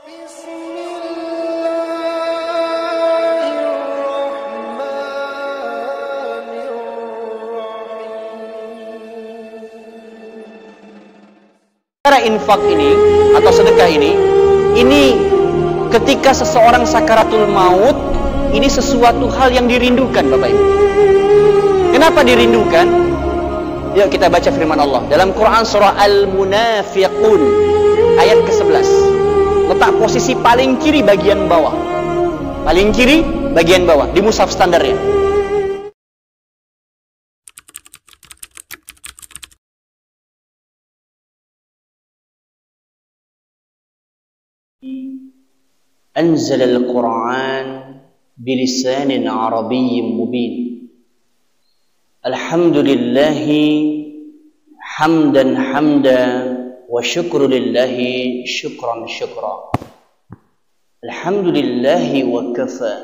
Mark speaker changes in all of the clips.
Speaker 1: Cara infak ini atau sedekah ini ketika seseorang sakaratul maut, ini sesuatu hal yang dirindukan, Bapak Ibu. Kenapa dirindukan? Yuk kita baca firman Allah dalam Quran surah Al-Munafiqun ayat ke-11. Letak posisi paling kiri bagian bawah. Paling kiri bagian bawah di mushaf standarnya. أنزل القرآن بلسان عربي مبين الحمد لله حمدا حمدا وشكر لله شكرا شكرا الحمد لله وكفى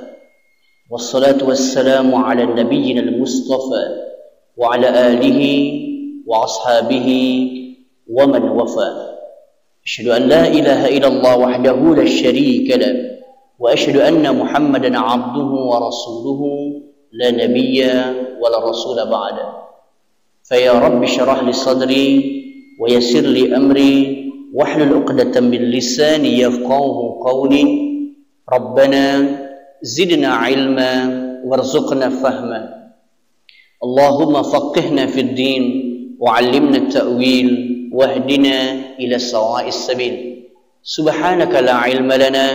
Speaker 1: والصلاة والسلام على نبينا المصطفى وعلى آله وأصحابه ومن وفى أشهد أن لا إله إلا الله وحده لا شريك له وأشهد أن محمدا عبده ورسوله لا نبي ولا رسول بعده فيا رب اشرح لي صدري ويسر لي أمري واحلل عقدة من لساني يفقهوا قولي ربنا زدنا علما وارزقنا فهما اللهم فقهنا في الدين وعلمنا التأويل واهدنا إلى سواء السبيل سبحانك لا علم لنا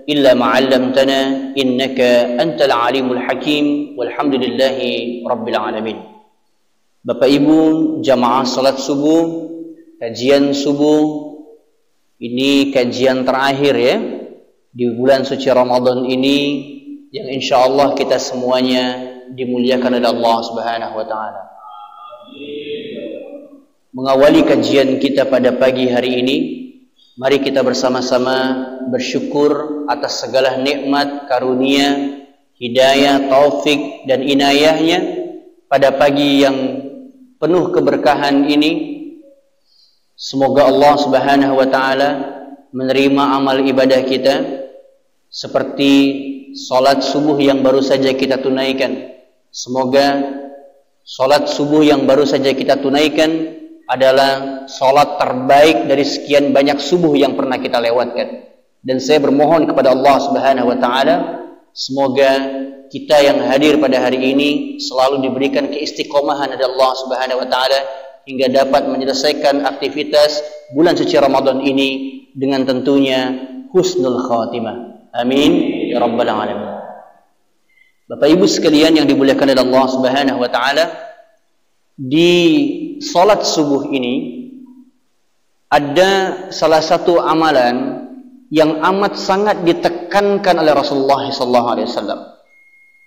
Speaker 1: إلا ما علمتنا إنك أنت العليم الحكيم والحمد لله رب العالمين. Bapak Ibu jamaah salat subuh, kajian subuh ini kajian terakhir ya di bulan suci Ramadan ini yang insya Allah kita semuanya dimuliakan oleh Allah Subhanahu wa taala. Mengawali kajian kita pada pagi hari ini, mari kita bersama-sama bersyukur atas segala nikmat, karunia, hidayah, taufik dan inayahnya pada pagi yang penuh keberkahan ini. Semoga Allah Subhanahu wa taala menerima amal ibadah kita seperti salat subuh yang baru saja kita tunaikan. Semoga salat subuh yang baru saja kita tunaikan adalah salat terbaik dari sekian banyak subuh yang pernah kita lewatkan. Dan saya bermohon kepada Allah Subhanahu wa taala semoga kita yang hadir pada hari ini selalu diberikan keistiqomahan dari Allah Subhanahu wa taala hingga dapat menyelesaikan aktivitas bulan suci Ramadan ini dengan tentunya husnul khatimah. Amin ya rabbal alamin. Bapak Ibu sekalian yang dimuliakan oleh Allah Subhanahu wa taala, di salat subuh ini ada salah satu amalan yang amat sangat ditekankan oleh Rasulullah SAW.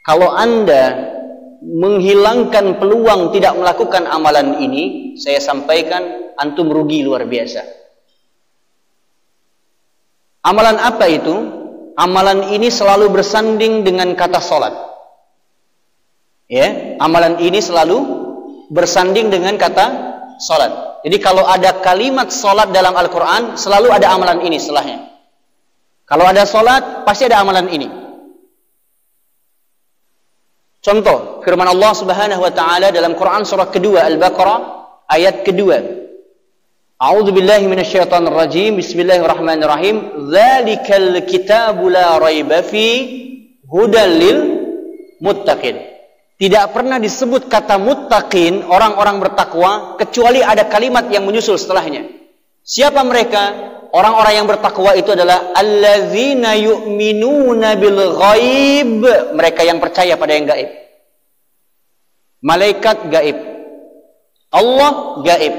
Speaker 1: Kalau Anda menghilangkan peluang tidak melakukan amalan ini, saya sampaikan antum rugi luar biasa. Amalan apa itu? Amalan ini selalu bersanding dengan kata salat. Ya, amalan ini selalu bersanding dengan kata salat. Jadi kalau ada kalimat salat dalam Al-Quran, selalu ada amalan ini setelahnya. Kalau ada salat, pasti ada amalan ini. Contoh, firman Allah Subhanahu wa taala dalam Quran surah kedua Al-Baqarah ayat kedua. A'udzu billahi minasyaitonir rajim. Bismillahirrahmanirrahim. Dzalikal kitabu la raiba fi hudal lil muttaqin. Tidak pernah disebut kata muttaqin, orang-orang bertakwa, kecuali ada kalimat yang menyusul setelahnya. Siapa mereka? Orang-orang yang bertakwa itu adalah allazina yu'minuna bil ghaib, mereka yang percaya pada yang gaib. Malaikat gaib, Allah gaib,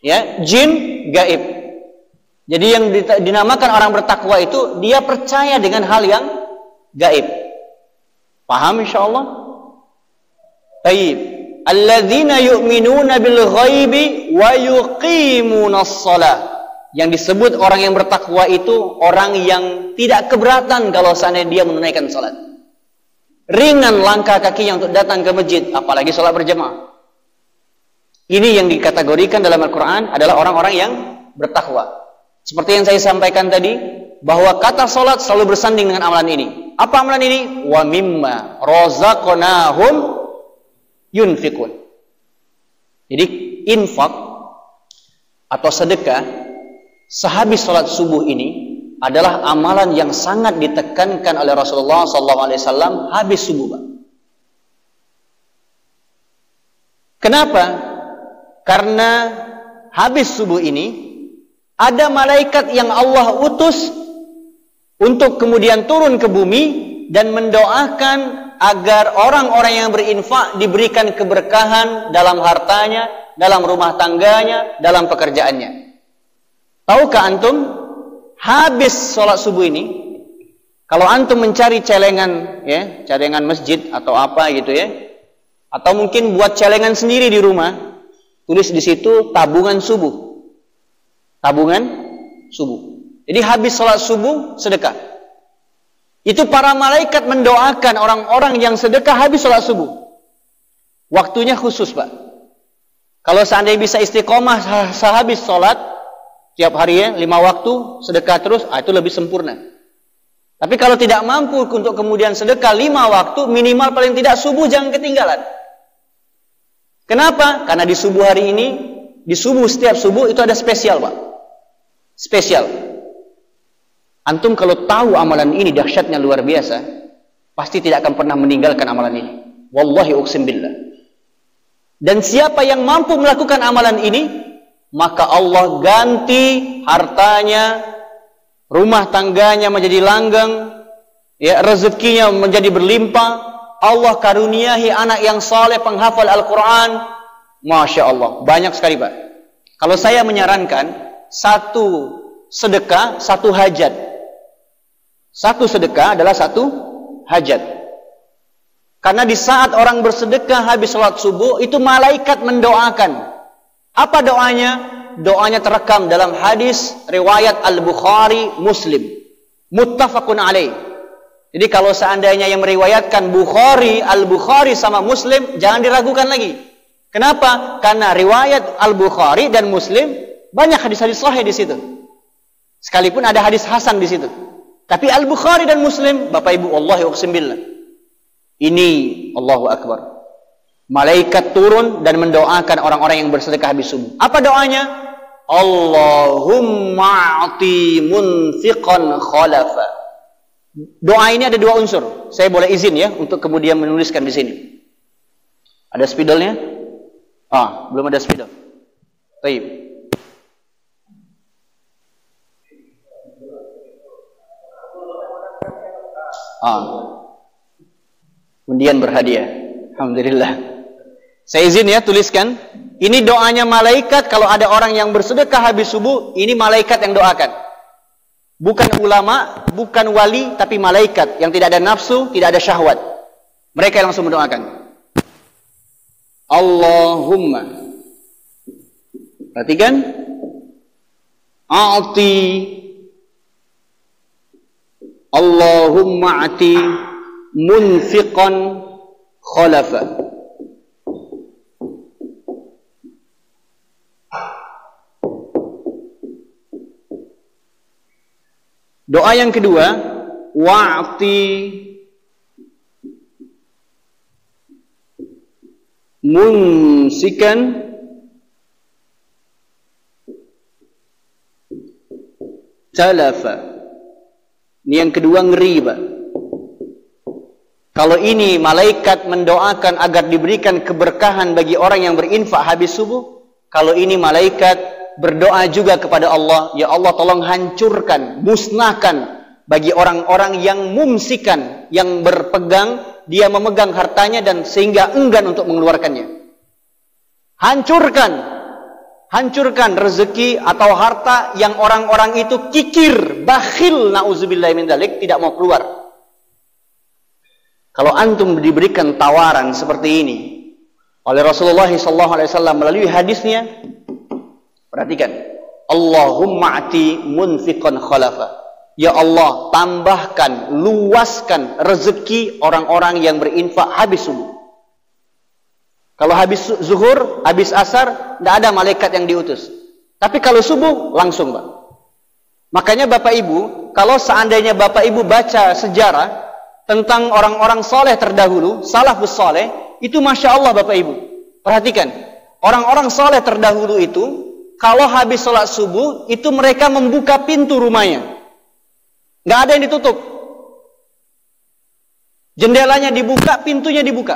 Speaker 1: ya, jin gaib. Jadi yang dinamakan orang bertakwa itu dia percaya dengan hal yang gaib. Paham insyaallah? Baik. Alladzina yu'minuna bil ghaibi wa yuqimunas shalah. Yang disebut orang yang bertakwa itu orang yang tidak keberatan kalau seandainya dia menunaikan salat. Ringan langkah kakinya untuk datang ke masjid, apalagi salat berjamaah. Ini yang dikategorikan dalam Al-Quran adalah orang-orang yang bertakwa. Seperti yang saya sampaikan tadi, bahwa kata salat selalu bersanding dengan amalan ini. Apa amalan ini? Wa mimma razaqnahum yunfiqun. Jadi infak atau sedekah sehabis salat subuh ini adalah amalan yang sangat ditekankan oleh Rasulullah SAW habis subuh, Pak. Kenapa? Karena habis subuh ini ada malaikat yang Allah utus untuk kemudian turun ke bumi dan mendoakan agar orang-orang yang berinfak diberikan keberkahan dalam hartanya, dalam rumah tangganya, dalam pekerjaannya. Tahukah antum, habis sholat subuh ini, kalau antum mencari celengan, ya, celengan masjid atau apa gitu ya, atau mungkin buat celengan sendiri di rumah, tulis di situ tabungan subuh. Tabungan subuh. Jadi habis sholat subuh sedekah. Itu para malaikat mendoakan orang-orang yang sedekah habis sholat subuh. Waktunya khusus, Pak. Kalau seandainya bisa istiqomah sehabis sholat tiap hari ya, 5 waktu sedekah terus, itu lebih sempurna. Tapi kalau tidak mampu untuk kemudian sedekah 5 waktu, minimal paling tidak subuh jangan ketinggalan. Kenapa? Karena di subuh hari ini, di subuh setiap subuh itu ada spesial, Pak. Spesial. Antum kalau tahu amalan ini dahsyatnya luar biasa, pasti tidak akan pernah meninggalkan amalan ini. Wallahi uqsim billah. Dan siapa yang mampu melakukan amalan ini, maka Allah ganti hartanya, rumah tangganya menjadi langgeng, ya, rezekinya menjadi berlimpah. Allah karuniahi anak yang saleh penghafal Al-Quran. Masya Allah, banyak sekali, Pak. Kalau saya menyarankan, satu sedekah, satu hajat. Satu sedekah adalah satu hajat. Karena di saat orang bersedekah habis sholat subuh, itu malaikat mendoakan. Apa doanya? Doanya terekam dalam hadis riwayat Al-Bukhari Muslim. Muttafaqun alaih. Jadi kalau seandainya yang meriwayatkan Bukhari, Al-Bukhari sama Muslim, jangan diragukan lagi. Kenapa? Karena riwayat Al-Bukhari dan Muslim banyak hadis-hadis sahih di situ. Sekalipun ada hadis hasan di situ. Tapi Al-Bukhari dan Muslim, Bapak Ibu, Wallahi uqsim billah. Ini Allahu Akbar. Malaikat turun dan mendoakan orang-orang yang bersedekah habis subuh. Apa doanya? Allahumma a'ti munfiqan khalafa. Doa ini ada 2 unsur. Saya boleh izin ya untuk kemudian menuliskan di sini. Ada spidolnya? Belum ada spidol. Baik. Kemudian berhadiah. Alhamdulillah. Saya izin ya tuliskan. Ini doanya malaikat kalau ada orang yang bersedekah habis subuh, ini malaikat yang doakan. Bukan ulama, bukan wali, tapi malaikat yang tidak ada nafsu, tidak ada syahwat. Mereka yang langsung mendoakan. Allahumma. Perhatikan. A'ti. Allahumma a'ti munfiqan khalafa. Doa yang kedua, wa'ti munsikan talafa. Ini yang kedua ngeri, Pak. Kalau ini malaikat mendoakan agar diberikan keberkahan bagi orang yang berinfak habis subuh, kalau ini malaikat berdoa juga kepada Allah, ya Allah tolong hancurkan, musnahkan bagi orang-orang yang mumsikan, yang berpegang, dia memegang hartanya dan sehingga enggan untuk mengeluarkannya. Hancurkan rezeki atau harta yang orang-orang itu kikir, bakhil, na'udzubillahi min dzalik, tidak mau keluar. Kalau antum diberikan tawaran seperti ini oleh Rasulullah SAW melalui hadisnya, perhatikan, Allahumma ati munfiqan khalafa. Ya Allah, tambahkan, luaskan rezeki orang-orang yang berinfak habis subuh. Kalau habis zuhur, habis asar, tidak ada malaikat yang diutus. Tapi kalau subuh, langsung, Pak. Makanya Bapak Ibu, kalau seandainya Bapak Ibu baca sejarah tentang orang-orang soleh terdahulu, salafus soleh, itu Masya Allah Bapak Ibu. Perhatikan, orang-orang soleh terdahulu itu, kalau habis sholat subuh, itu mereka membuka pintu rumahnya. Nggak ada yang ditutup. Jendelanya dibuka, pintunya dibuka.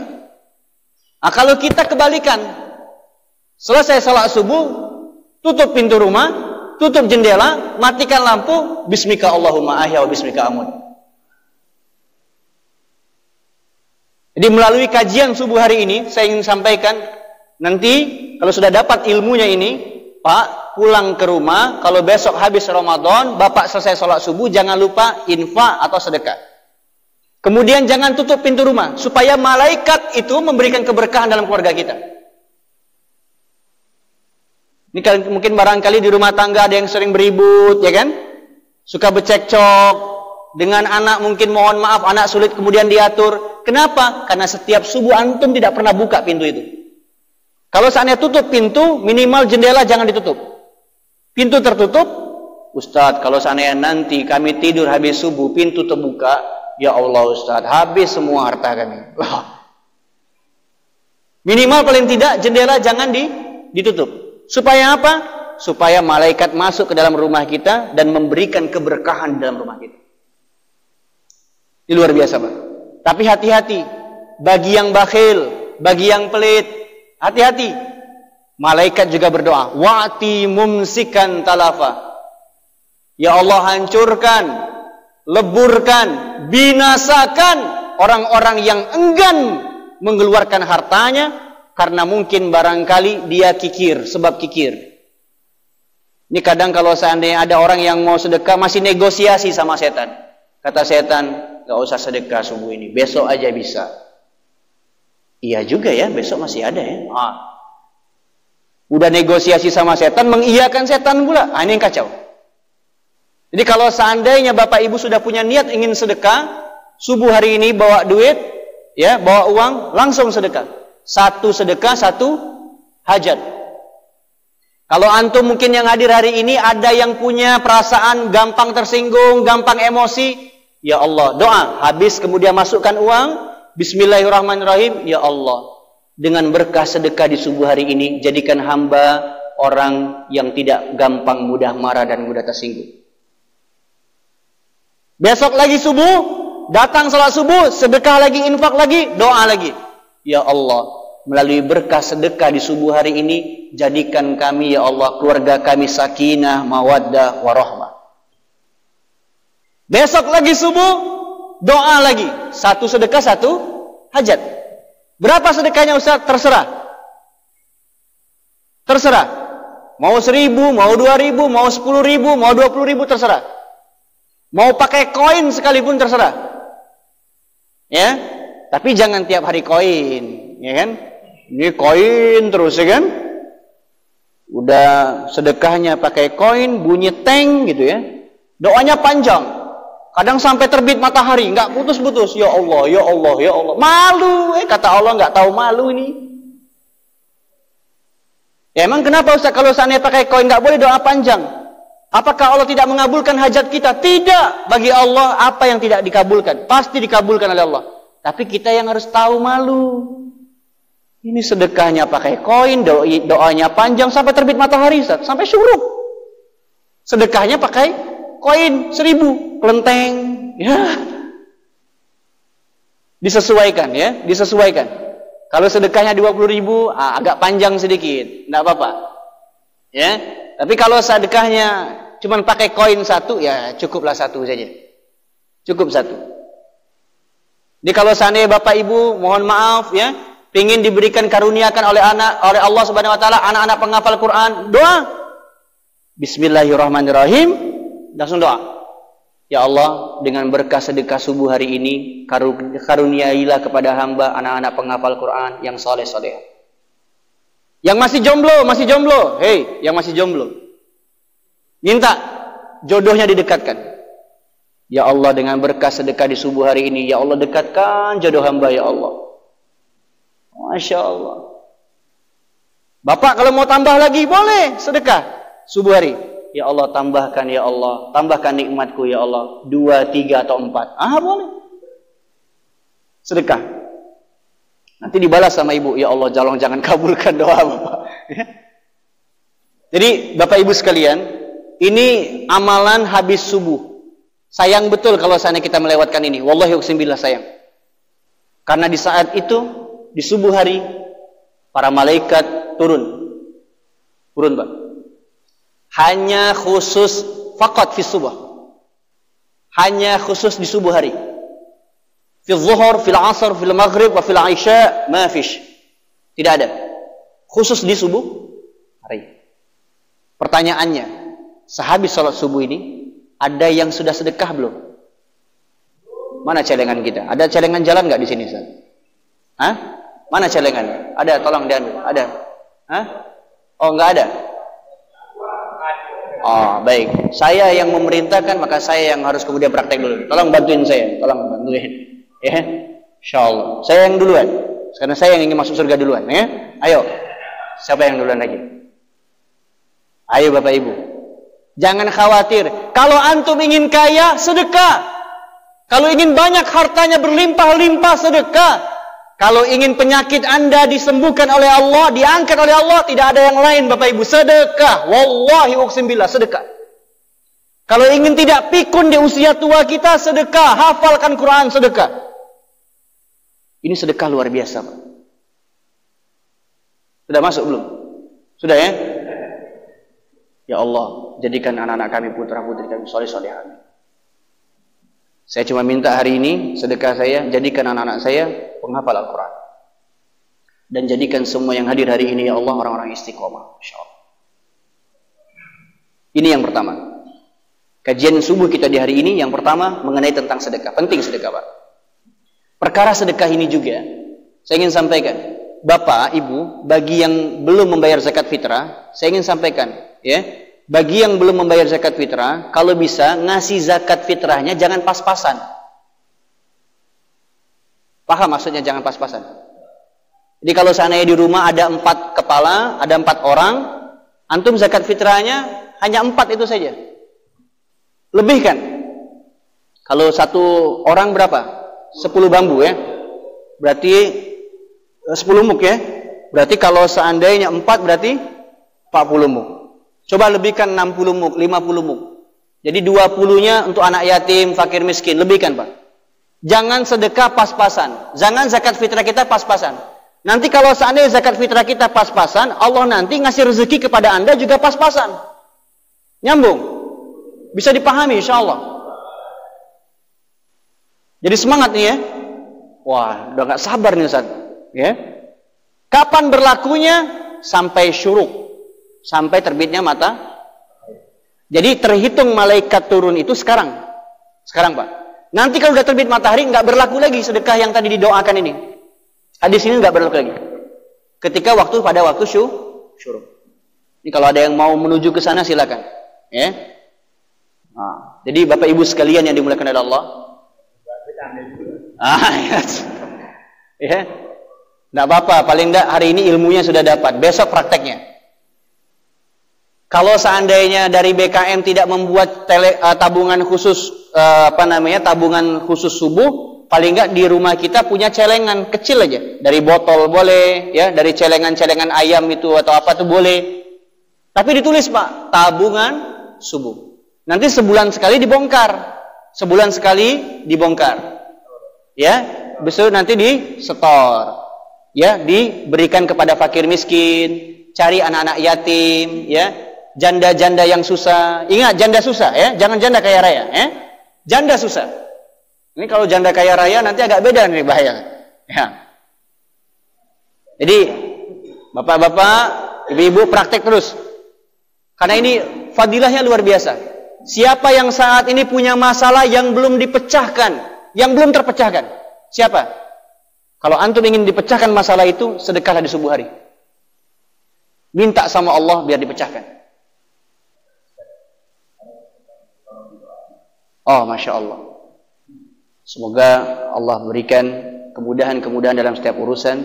Speaker 1: Nah, kalau kita kebalikan, selesai sholat subuh, tutup pintu rumah, tutup jendela, matikan lampu, bismika Allahumma ahya wa bismika amut. Jadi melalui kajian subuh hari ini, saya ingin sampaikan, nanti kalau sudah dapat ilmunya ini, Pak, pulang ke rumah, kalau besok habis Ramadan, Bapak selesai sholat subuh, jangan lupa infak atau sedekah. Kemudian jangan tutup pintu rumah, supaya malaikat itu memberikan keberkahan dalam keluarga kita. Ini mungkin barangkali di rumah tangga ada yang sering beribut, ya kan? Suka bercekcok, dengan anak mungkin mohon maaf, anak sulit kemudian diatur. Kenapa? Karena setiap subuh antum tidak pernah buka pintu itu. Kalau seandainya tutup pintu, minimal jendela jangan ditutup. Pintu tertutup, Ustadz, kalau seandainya nanti kami tidur habis subuh, pintu terbuka, ya Allah Ustadz, habis semua harta kami. Minimal paling tidak jendela jangan ditutup. Supaya apa? Supaya malaikat masuk ke dalam rumah kita dan memberikan keberkahan dalam rumah kita. Ini luar biasa, Pak. Tapi hati-hati, bagi yang bakhil, bagi yang pelit, hati-hati. Malaikat juga berdoa, wa'ti mumsikan talafa. Ya Allah, hancurkan, leburkan, binasakan orang-orang yang enggan mengeluarkan hartanya karena mungkin barangkali dia kikir, sebab kikir. Ini kadang kalau seandainya ada orang yang mau sedekah masih negosiasi sama setan. Kata setan, gak usah sedekah subuh ini, besok aja bisa. Iya juga ya, besok masih ada ya. Udah negosiasi sama setan, mengiyakan setan pula. Ini yang kacau. Jadi kalau seandainya Bapak Ibu sudah punya niat ingin sedekah, subuh hari ini bawa duit, ya, bawa uang, langsung sedekah. Satu sedekah, satu hajat. Kalau antum mungkin yang hadir hari ini ada yang punya perasaan gampang tersinggung, gampang emosi, ya Allah, doa, habis kemudian masukkan uang, bismillahirrahmanirrahim, ya Allah, dengan berkah sedekah di subuh hari ini, jadikan hamba orang yang tidak gampang mudah marah dan mudah tersinggung. Besok lagi subuh, datang salat subuh, sedekah lagi, infak lagi, doa lagi. Ya Allah, melalui berkah sedekah di subuh hari ini, jadikan kami, ya Allah, keluarga kami sakinah, mawaddah, warahmah. Besok lagi subuh, doa lagi. Satu sedekah, satu hajat. Berapa sedekahnya Ustaz? Terserah. Terserah. Mau 1.000, mau 2.000, mau 10.000, mau 20.000, terserah. Mau pakai koin sekalipun terserah. Ya, tapi jangan tiap hari koin, ya kan? Ini koin terus, ya kan? Udah sedekahnya pakai koin, bunyi teng gitu ya. Doanya panjang. Kadang sampai terbit matahari, nggak putus-putus. Ya Allah, ya Allah, ya Allah. Malu, kata Allah nggak tahu malu ini. Ya emang kenapa Ustaz kalau seandainya pakai koin nggak boleh doa panjang? Apakah Allah tidak mengabulkan hajat kita? Tidak. Bagi Allah apa yang tidak dikabulkan? Pasti dikabulkan oleh Allah. Tapi kita yang harus tahu malu. Ini sedekahnya pakai koin, doanya panjang sampai terbit matahari, Ustaz. Sampai syuruk. Sedekahnya pakai koin 1.000, kelenteng, ya. Disesuaikan, ya, disesuaikan. Kalau sedekahnya 20.000, agak panjang sedikit, enggak apa-apa. Ya. Tapi kalau sedekahnya cuman pakai koin 1, ya cukuplah 1 saja. Cukup 1. Jadi kalau seandainya Bapak Ibu, mohon maaf ya, ingin diberikan karuniakan oleh Allah Subhanahu wa taala anak-anak penghafal Quran, doa. Bismillahirrahmanirrahim. Langsung doa. Ya Allah, dengan berkah sedekah subuh hari ini, karuniailah kepada hamba anak-anak penghafal Quran yang soleh-soleh. Yang masih jomblo, hei, yang masih jomblo, minta jodohnya didekatkan. Ya Allah, dengan berkah sedekah di subuh hari ini, ya Allah, dekatkan jodoh hamba, ya Allah. Masya Allah. Bapak kalau mau tambah lagi, boleh sedekah subuh hari. Ya Allah, tambahkan ya Allah, tambahkan nikmatku ya Allah, 2, 3 atau 4. Boleh. Sedekah. Nanti dibalas sama ibu, ya Allah, jangan kabulkan doa Bapak. Jadi Bapak Ibu sekalian, ini amalan habis subuh. Sayang betul kalau seandainya kita melewatkan ini. Wallahi uqsim billah sayang. Karena di saat itu, di subuh hari, para malaikat turun, Pak. Hanya khusus faqat fi subuh. Hanya khusus di subuh hari. Fil zuhur, fil asr, fil maghrib, wa fil isya, ma fish. Tidak ada. Khusus di subuh hari. Pertanyaannya, sehabis salat subuh ini, ada yang sudah sedekah belum? Mana celengan kita? Ada celengan jalan nggak di sini, Ustaz? Mana celengan? Ada, tolong diambil. Ada? Oh, nggak ada. Oh, baik. Saya yang memerintahkan, maka saya yang harus kemudian praktek dulu. Tolong bantuin saya. Tolong bantuin. Ya, insyaallah. Saya yang duluan. Karena saya yang ingin masuk surga duluan. Ya, ayo. Siapa yang duluan lagi? Ayo Bapak Ibu. Jangan khawatir. Kalau antum ingin kaya, sedekah. Kalau ingin banyak hartanya berlimpah-limpah, sedekah. Kalau ingin penyakit Anda disembuhkan oleh Allah, diangkat oleh Allah, tidak ada yang lain Bapak Ibu, sedekah. Wallahi uqsim billah, sedekah. Kalau ingin tidak pikun di usia tua kita, sedekah. Hafalkan Quran, sedekah. Ini sedekah luar biasa, Pak. Sudah masuk belum? Sudah ya? Ya Allah, jadikan anak-anak kami, putra-putri kami soleh-solehah. Saya cuma minta hari ini sedekah saya, jadikan anak-anak saya penghafal Al-Quran. Dan jadikan semua yang hadir hari ini ya Allah orang-orang istiqomah, insyaallah. Ini yang pertama. Kajian subuh kita di hari ini yang pertama mengenai tentang sedekah. Penting sedekah, Pak. Perkara sedekah ini juga saya ingin sampaikan, Bapak, Ibu, bagi yang belum membayar zakat fitrah, saya ingin sampaikan, ya. Bagi yang belum membayar zakat fitrah, kalau bisa ngasih zakat fitrahnya jangan pas-pasan. Paham maksudnya jangan pas-pasan? Jadi kalau seandainya di rumah ada 4 kepala, ada 4 orang, antum zakat fitrahnya hanya 4 itu saja. Lebih kan? Kalau satu orang berapa? 10 bambu ya. Berarti 10 muk ya. Berarti kalau seandainya 4 berarti 40 muk. Coba lebihkan 60 muk, 50 muk. Jadi 20-nya untuk anak yatim, fakir miskin. Lebihkan, Pak. Jangan sedekah pas-pasan. Jangan zakat fitrah kita pas-pasan. Nanti kalau seandainya zakat fitrah kita pas-pasan, Allah nanti ngasih rezeki kepada Anda juga pas-pasan. Nyambung. Bisa dipahami insyaallah. Jadi semangat nih ya. Wah, udah gak sabar nih Ustaz. Ya. Kapan berlakunya? Sampai syuruk. Sampai terbitnya mata. Jadi terhitung malaikat turun itu sekarang. Sekarang, Pak. Nanti kalau sudah terbit matahari nggak berlaku lagi sedekah yang tadi didoakan ini. Hadis ini nggak berlaku lagi. Ketika pada waktu syuruk. Ini kalau ada yang mau menuju ke sana silakan. Ya. Nah, jadi Bapak Ibu sekalian yang dimuliakan oleh Allah. Ya. Nggak apa-apa, paling nggak hari ini ilmunya sudah dapat. Besok prakteknya. Kalau seandainya dari BKM tidak membuat tabungan khusus tabungan khusus subuh, paling enggak di rumah kita punya celengan kecil aja. Dari botol boleh, ya, dari celengan-celengan ayam itu atau apa tuh boleh. Tapi ditulis, Pak, tabungan subuh. Nanti sebulan sekali dibongkar. Sebulan sekali dibongkar. Ya, besok nanti disetor. Ya, diberikan kepada fakir miskin, cari anak-anak yatim, ya. Janda-janda yang susah. Ingat, janda susah ya, jangan janda kaya raya ya. Janda susah. Ini kalau janda kaya raya nanti agak beda nih bahaya. Ya. Jadi bapak-bapak, ibu-ibu praktek terus. Karena ini fadilahnya luar biasa. Siapa yang saat ini punya masalah yang belum dipecahkan, yang belum terpecahkan? Siapa? Kalau antum ingin dipecahkan masalah itu, sedekahlah di subuh hari. Minta sama Allah biar dipecahkan. Oh, Masya Allah. Semoga Allah berikan kemudahan-kemudahan dalam setiap urusan.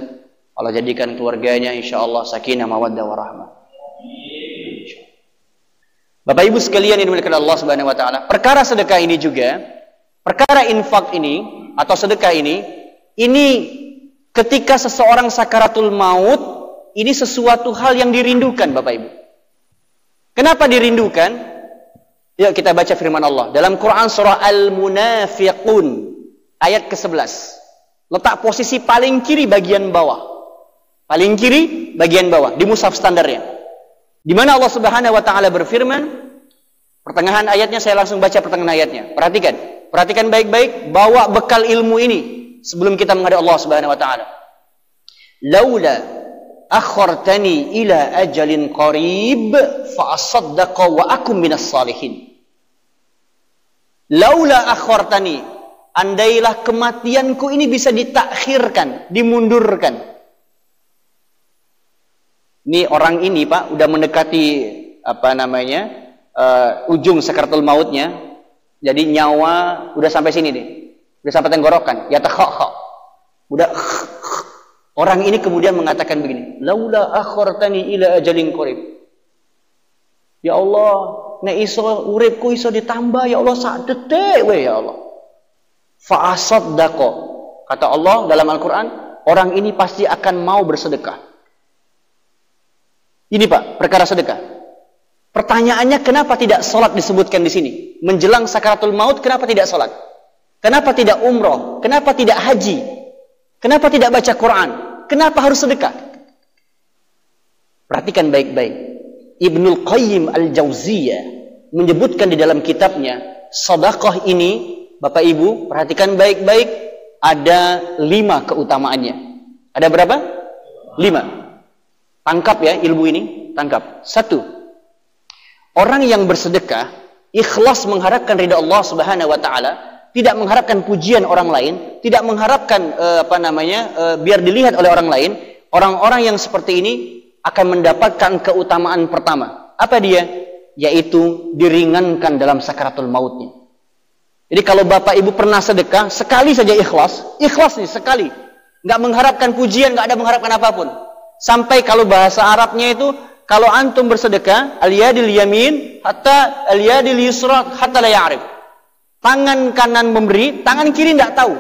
Speaker 1: Allah jadikan keluarganya insya Allah sakinah mawaddah warahmah. Bapak Ibu sekalian yang dimuliakan Allah Subhanahu wa taala, perkara sedekah ini juga, perkara infak ini atau sedekah ini ketika seseorang sakaratul maut, ini sesuatu hal yang dirindukan Bapak Ibu. Kenapa dirindukan? Yuk kita baca firman Allah dalam Quran surah Al-Munafiqun ayat ke-11. Letak posisi paling kiri bagian bawah. Paling kiri bagian bawah di mushaf standarnya. Di mana Allah Subhanahu wa taala berfirman, pertengahan ayatnya saya langsung baca pertengahan ayatnya. Perhatikan baik-baik, bawa bekal ilmu ini sebelum kita menghadap Allah Subhanahu wa taala. Laula akhartani ila ajalin qarib fa asaddaqa wa akum minas salihin. Laula akhartani, andailah kematianku ini bisa ditakhirkan, dimundurkan. Ini orang ini Pak udah mendekati ujung sakaratul mautnya. Jadi nyawa udah sampai sini nih. Udah sampai tenggorokan. Ya takhakha. Udah orang ini kemudian mengatakan begini, laula akhartani ila ajalin qarib. Ya Allah, nek iso uripku iso ditambah ya Allah sak detik we ya Allah. Fa asaddaqa. Kata Allah dalam Al-Qur'an, orang ini pasti akan mau bersedekah. Ini Pak, perkara sedekah. Pertanyaannya, kenapa tidak sholat disebutkan di sini? Menjelang sakaratul maut, kenapa tidak sholat? Kenapa tidak umroh? Kenapa tidak haji? Kenapa tidak baca Quran? Kenapa harus sedekah? Perhatikan baik-baik. Ibnul Qayyim Al-Jauziyah menyebutkan di dalam kitabnya, sedekah ini, Bapak Ibu, perhatikan baik-baik, ada 5 keutamaannya. Ada berapa? 5. Tangkap ya ilmu ini, tangkap. 1. Orang yang bersedekah ikhlas mengharapkan ridha Allah Subhanahu wa taala, tidak mengharapkan pujian orang lain, tidak mengharapkan biar dilihat oleh orang lain. Orang-orang yang seperti ini akan mendapatkan keutamaan pertama. Apa dia? Yaitu diringankan dalam sakaratul mautnya. Jadi kalau Bapak Ibu pernah sedekah, sekali saja ikhlas nih sekali. Enggak mengharapkan pujian, enggak ada mengharapkan apapun. Sampai kalau bahasa Arabnya itu, kalau antum bersedekah, al-yadil yamin hatta al-yadil yusra hatta la ya'rif. Tangan kanan memberi, tangan kiri tidak tahu.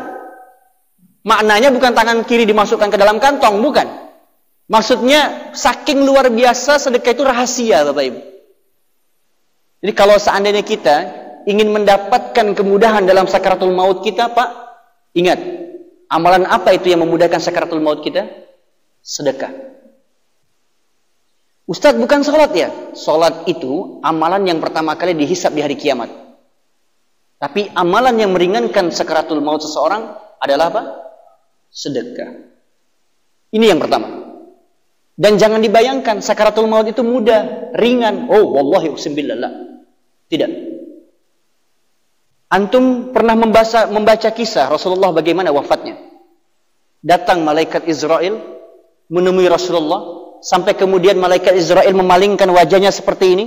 Speaker 1: Maknanya bukan tangan kiri dimasukkan ke dalam kantong, bukan. Maksudnya saking luar biasa sedekah itu rahasia, Bapak Ibu. Jadi kalau seandainya kita ingin mendapatkan kemudahan dalam sakaratul maut kita, Pak, ingat, amalan apa itu yang memudahkan sakaratul maut kita? Sedekah. Ustadz, bukan sholat ya? Sholat itu amalan yang pertama kali dihisab di hari kiamat. Tapi amalan yang meringankan sakaratul maut seseorang adalah apa? Sedekah. Ini yang pertama. Dan jangan dibayangkan sakaratul maut itu mudah, ringan. Oh, wallahi uqsim billah. Tidak. Antum pernah membaca kisah Rasulullah bagaimana wafatnya? Datang malaikat Israel menemui Rasulullah. Sampai kemudian malaikat Israel memalingkan wajahnya seperti ini.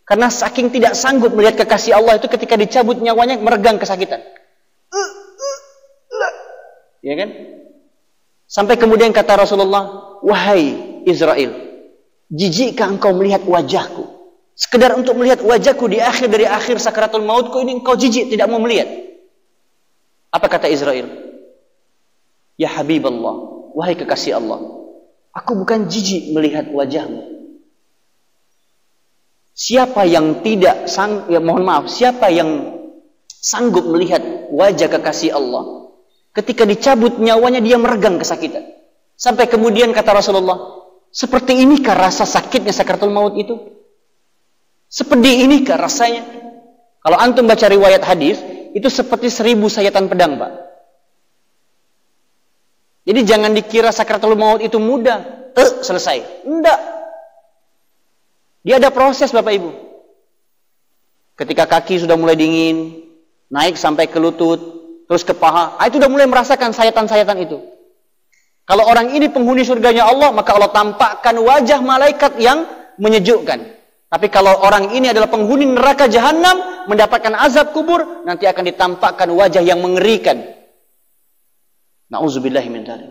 Speaker 1: Karena saking tidak sanggup melihat kekasih Allah itu ketika dicabut nyawanya meregang kesakitan. Ya kan? Sampai kemudian kata Rasulullah, wahai Israel, jijikkah engkau melihat wajahku? Sekedar untuk melihat wajahku di akhir sakaratul mautku ini engkau jijik tidak mau melihat. Apa kata Israel? Ya Habiballah, wahai kekasih Allah, aku bukan jijik melihat wajahmu. Siapa yang siapa yang sanggup melihat wajah kekasih Allah, ketika dicabut nyawanya dia meregang kesakitan. Sampai kemudian kata Rasulullah, seperti inikah rasa sakitnya sakaratul maut itu? Seperti inikah rasanya? Kalau antum baca riwayat hadis, itu seperti 1000 sayatan pedang, Pak. Jadi jangan dikira sakaratul maut itu mudah, selesai. Enggak. Dia ada proses, Bapak Ibu. Ketika kaki sudah mulai dingin, naik sampai ke lutut, terus ke paha, itu sudah mulai merasakan sayatan-sayatan itu. Kalau orang ini penghuni surganya Allah, maka Allah tampakkan wajah malaikat yang menyejukkan. Tapi kalau orang ini adalah penghuni neraka jahanam, mendapatkan azab kubur, nanti akan ditampakkan wajah yang mengerikan. Na'udzubillahi min dzalik.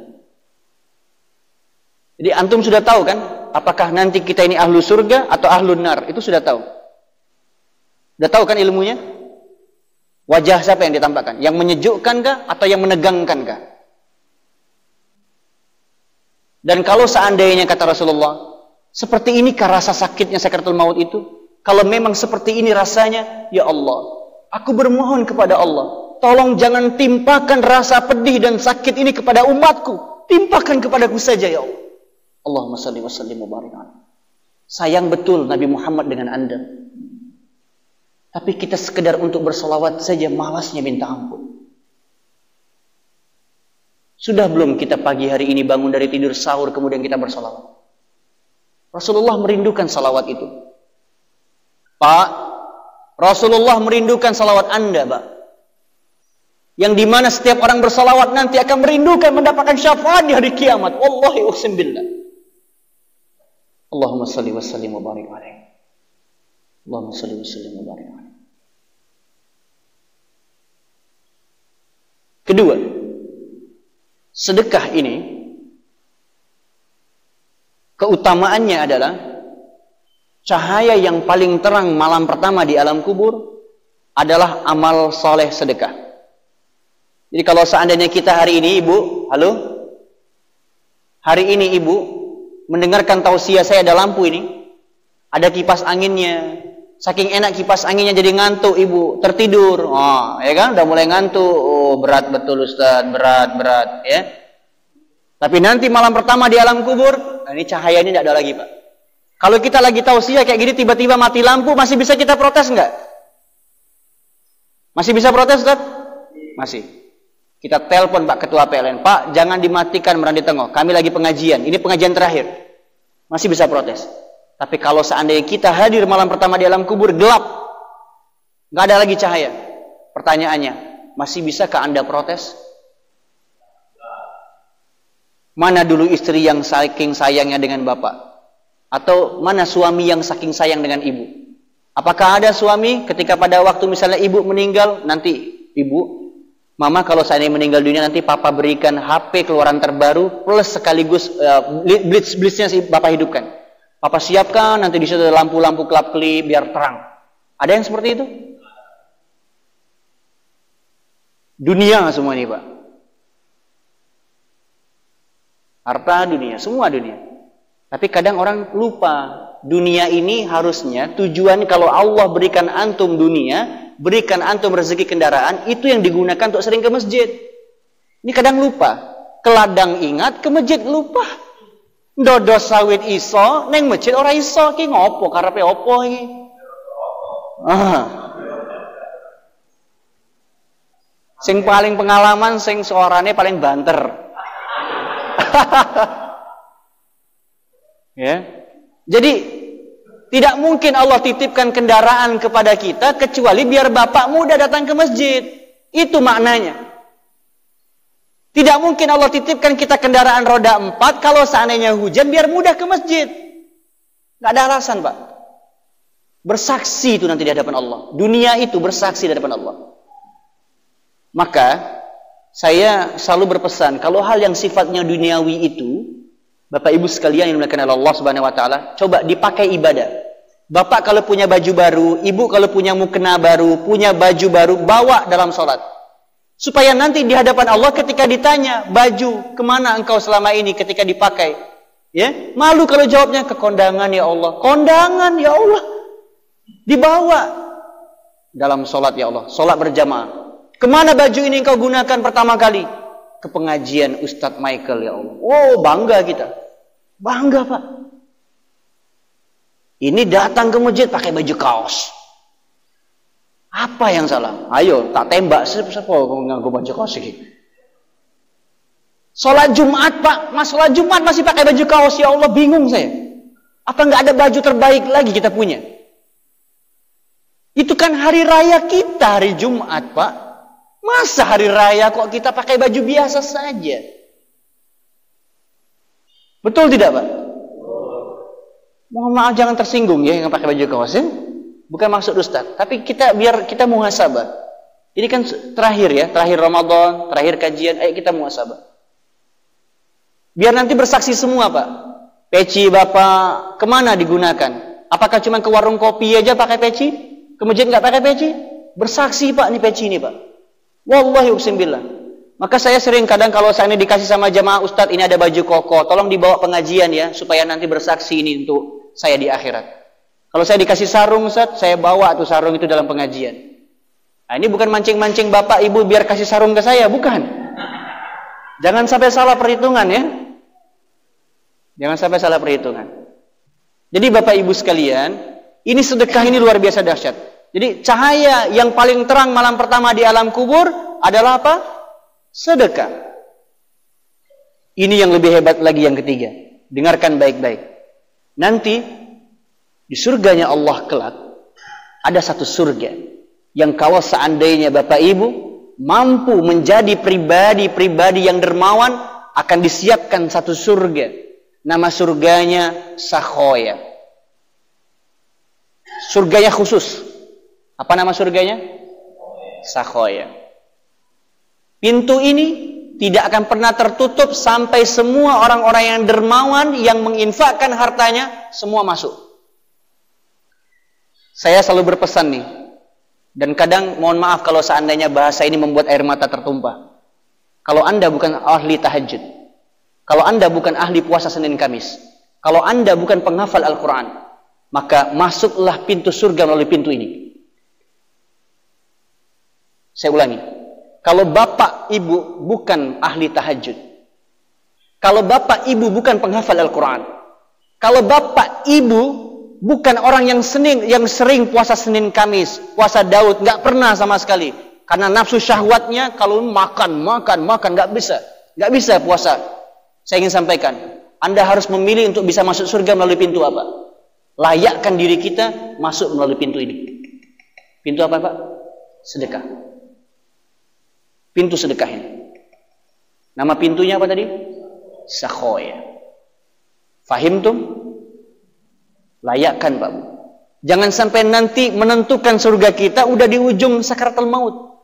Speaker 1: Jadi antum sudah tahu kan, apakah nanti kita ini ahlu surga atau ahlu nar? Itu sudah tahu. Udah tahu kan ilmunya? Wajah siapa yang ditampakkan? Yang menyejukkan kah atau yang menegangkan kah? Dan kalau seandainya kata Rasulullah, seperti inikah rasa sakitnya sakaratul maut itu? Kalau memang seperti ini rasanya, ya Allah, aku bermohon kepada Allah, tolong jangan timpakan rasa pedih dan sakit ini kepada umatku. Timpakan kepadaku saja ya Allah. Allahumma salli wa sallim wa barik alaihi. Sayang betul Nabi Muhammad dengan Anda. Tapi kita sekedar untuk bersolawat saja malasnya minta ampun. Sudah belum kita pagi hari ini bangun dari tidur sahur kemudian kita bersolawat? Rasulullah merindukan salawat itu. Pak, Rasulullah merindukan salawat Anda, Pak. Yang dimana setiap orang bersalawat nanti akan merindukan mendapatkan syafaat di hari kiamat. Wallahi uqsim billah. Allahumma salli wa sallim wa barik alaihi. Allahumma salli wa sallim wa barik alaihi. Kedua, sedekah ini keutamaannya adalah cahaya yang paling terang malam pertama di alam kubur adalah amal soleh sedekah. Jadi kalau seandainya kita hari ini ibu, halo? Hari ini ibu mendengarkan tausiah saya ada lampu ini, ada kipas anginnya. Saking enak kipas anginnya jadi ngantuk ibu, tertidur. Oh, ya kan? Udah mulai ngantuk. Oh, berat betul Ustaz, berat ya. Tapi nanti malam pertama di alam kubur, nah ini cahaya ini tidak ada lagi, Pak. Kalau kita lagi tausiah kayak gini tiba-tiba mati lampu, masih bisa kita protes enggak? Masih bisa protes, Ustaz? Masih. Kita telepon Pak Ketua PLN, Pak, jangan dimatikan Merandi Tengah. Kami lagi pengajian. Ini pengajian terakhir. Masih bisa protes. Tapi kalau seandainya kita hadir malam pertama di alam kubur gelap, nggak ada lagi cahaya. Pertanyaannya, masih bisakah Anda protes? Mana dulu istri yang saking sayangnya dengan bapak? Atau mana suami yang saking sayang dengan ibu? Apakah ada suami ketika pada waktu misalnya ibu meninggal, nanti ibu, mama kalau seandainya meninggal dunia nanti papa berikan HP keluaran terbaru plus sekaligus blitz-blitznya si bapak hidupkan. Papa siapkan nanti di situ ada lampu-lampu kelap-kelip biar terang. Ada yang seperti itu? Dunia semua ini, Pak. Harta dunia, semua dunia. Tapi kadang orang lupa, dunia ini harusnya tujuan kalau Allah berikan antum dunia, berikan antum rezeki kendaraan, itu yang digunakan untuk sering ke masjid. Ini kadang lupa. Ke ladang ingat, ke masjid lupa. Dodo sawit iso, neng masjid ora iso, ki ngopo karepe opo iki? Sing paling pengalaman, sing suarane paling banter. Ya. Jadi tidak mungkin Allah titipkan kendaraan kepada kita kecuali biar bapak muda datang ke masjid. Itu maknanya. Tidak mungkin Allah titipkan kita kendaraan roda 4 kalau seandainya hujan biar mudah ke masjid. Nggak ada alasan, Pak. Bersaksi itu nanti di hadapan Allah. Dunia itu bersaksi di hadapan Allah. Maka saya selalu berpesan, kalau hal yang sifatnya duniawi itu, Bapak Ibu sekalian yang dimuliakan oleh Allah Subhanahu wa taala, coba dipakai ibadah. Bapak kalau punya baju baru, ibu kalau punya mukena baru, punya baju baru, bawa dalam sholat. Supaya nanti di hadapan Allah ketika ditanya, baju kemana engkau selama ini ketika dipakai? Ya, malu kalau jawabnya ke kondangan ya Allah. Kondangan ya Allah. Dibawa dalam sholat ya Allah. Sholat berjamaah. Kemana baju ini engkau gunakan pertama kali? Ke pengajian Ustadz Michael ya Allah. Oh, bangga kita. Bangga, Pak. Ini datang ke masjid pakai baju kaos. Apa yang salah? Ayo, tak tembak. Siapa nganggo baju kaos ini? Sholat Jumat, Pak. Mas sholat Jumat masih pakai baju kaos. Ya Allah, bingung saya. Apa nggak ada baju terbaik lagi kita punya? Itu kan hari raya kita, hari Jumat, Pak. Masa hari raya kok kita pakai baju biasa saja? Betul tidak, Pak? Mohon maaf jangan tersinggung ya yang pakai baju kaos ya. Bukan maksud Ustaz, tapi biar kita muhasabah. Ini kan terakhir ya, terakhir Ramadan, terakhir kajian, ayo kita muhasabah. Biar nanti bersaksi semua, Pak. Peci Bapak kemana digunakan? Apakah cuma ke warung kopi aja pakai peci? Ke masjid nggak pakai peci? Bersaksi Pak, ini peci ini Pak. Wallahi uqsim billah. Maka saya sering kadang kalau saya ini dikasih sama jamaah, Ustadz ini ada baju koko, tolong dibawa pengajian ya, supaya nanti bersaksi ini untuk saya di akhirat. Kalau saya dikasih sarung Ustadz, saya bawa tuh sarung itu dalam pengajian. Nah, ini bukan mancing-mancing bapak ibu biar kasih sarung ke saya, bukan. Jangan sampai salah perhitungan ya. Jangan sampai salah perhitungan. Jadi bapak ibu sekalian, ini sedekah ini luar biasa dahsyat. Jadi cahaya yang paling terang malam pertama di alam kubur adalah apa? Sedekah. Ini yang lebih hebat lagi yang ketiga. Dengarkan baik-baik. Nanti di surganya Allah kelak ada satu surga yang kalau seandainya bapak ibu mampu menjadi pribadi-pribadi yang dermawan, akan disiapkan satu surga. Nama surganya Sakhoya. Surganya khusus. Apa nama surganya? Sakhoya. Pintu ini tidak akan pernah tertutup sampai semua orang-orang yang dermawan yang menginfakkan hartanya semua masuk. Saya selalu berpesan nih, dan kadang mohon maaf kalau seandainya bahasa ini membuat air mata tertumpah. Kalau Anda bukan ahli tahajud, kalau Anda bukan ahli puasa Senin Kamis, kalau Anda bukan penghafal Al-Quran, maka masuklah pintu surga melalui pintu ini. Saya ulangi, kalau bapak ibu bukan ahli tahajud, kalau bapak ibu bukan penghafal Al-Quran, kalau bapak ibu bukan orang yang sering puasa Senin Kamis, puasa Daud, nggak pernah sama sekali, karena nafsu syahwatnya kalau makan, nggak bisa puasa. Saya ingin sampaikan, Anda harus memilih untuk bisa masuk surga melalui pintu apa? Layakkan diri kita masuk melalui pintu ini. Pintu apa Pak? Sedekah. Pintu sedekah ini. Nama pintunya apa tadi? Sakhoya. Fahimtum? Layakkan Pak. Jangan sampai nanti menentukan surga kita udah di ujung sakaratul maut.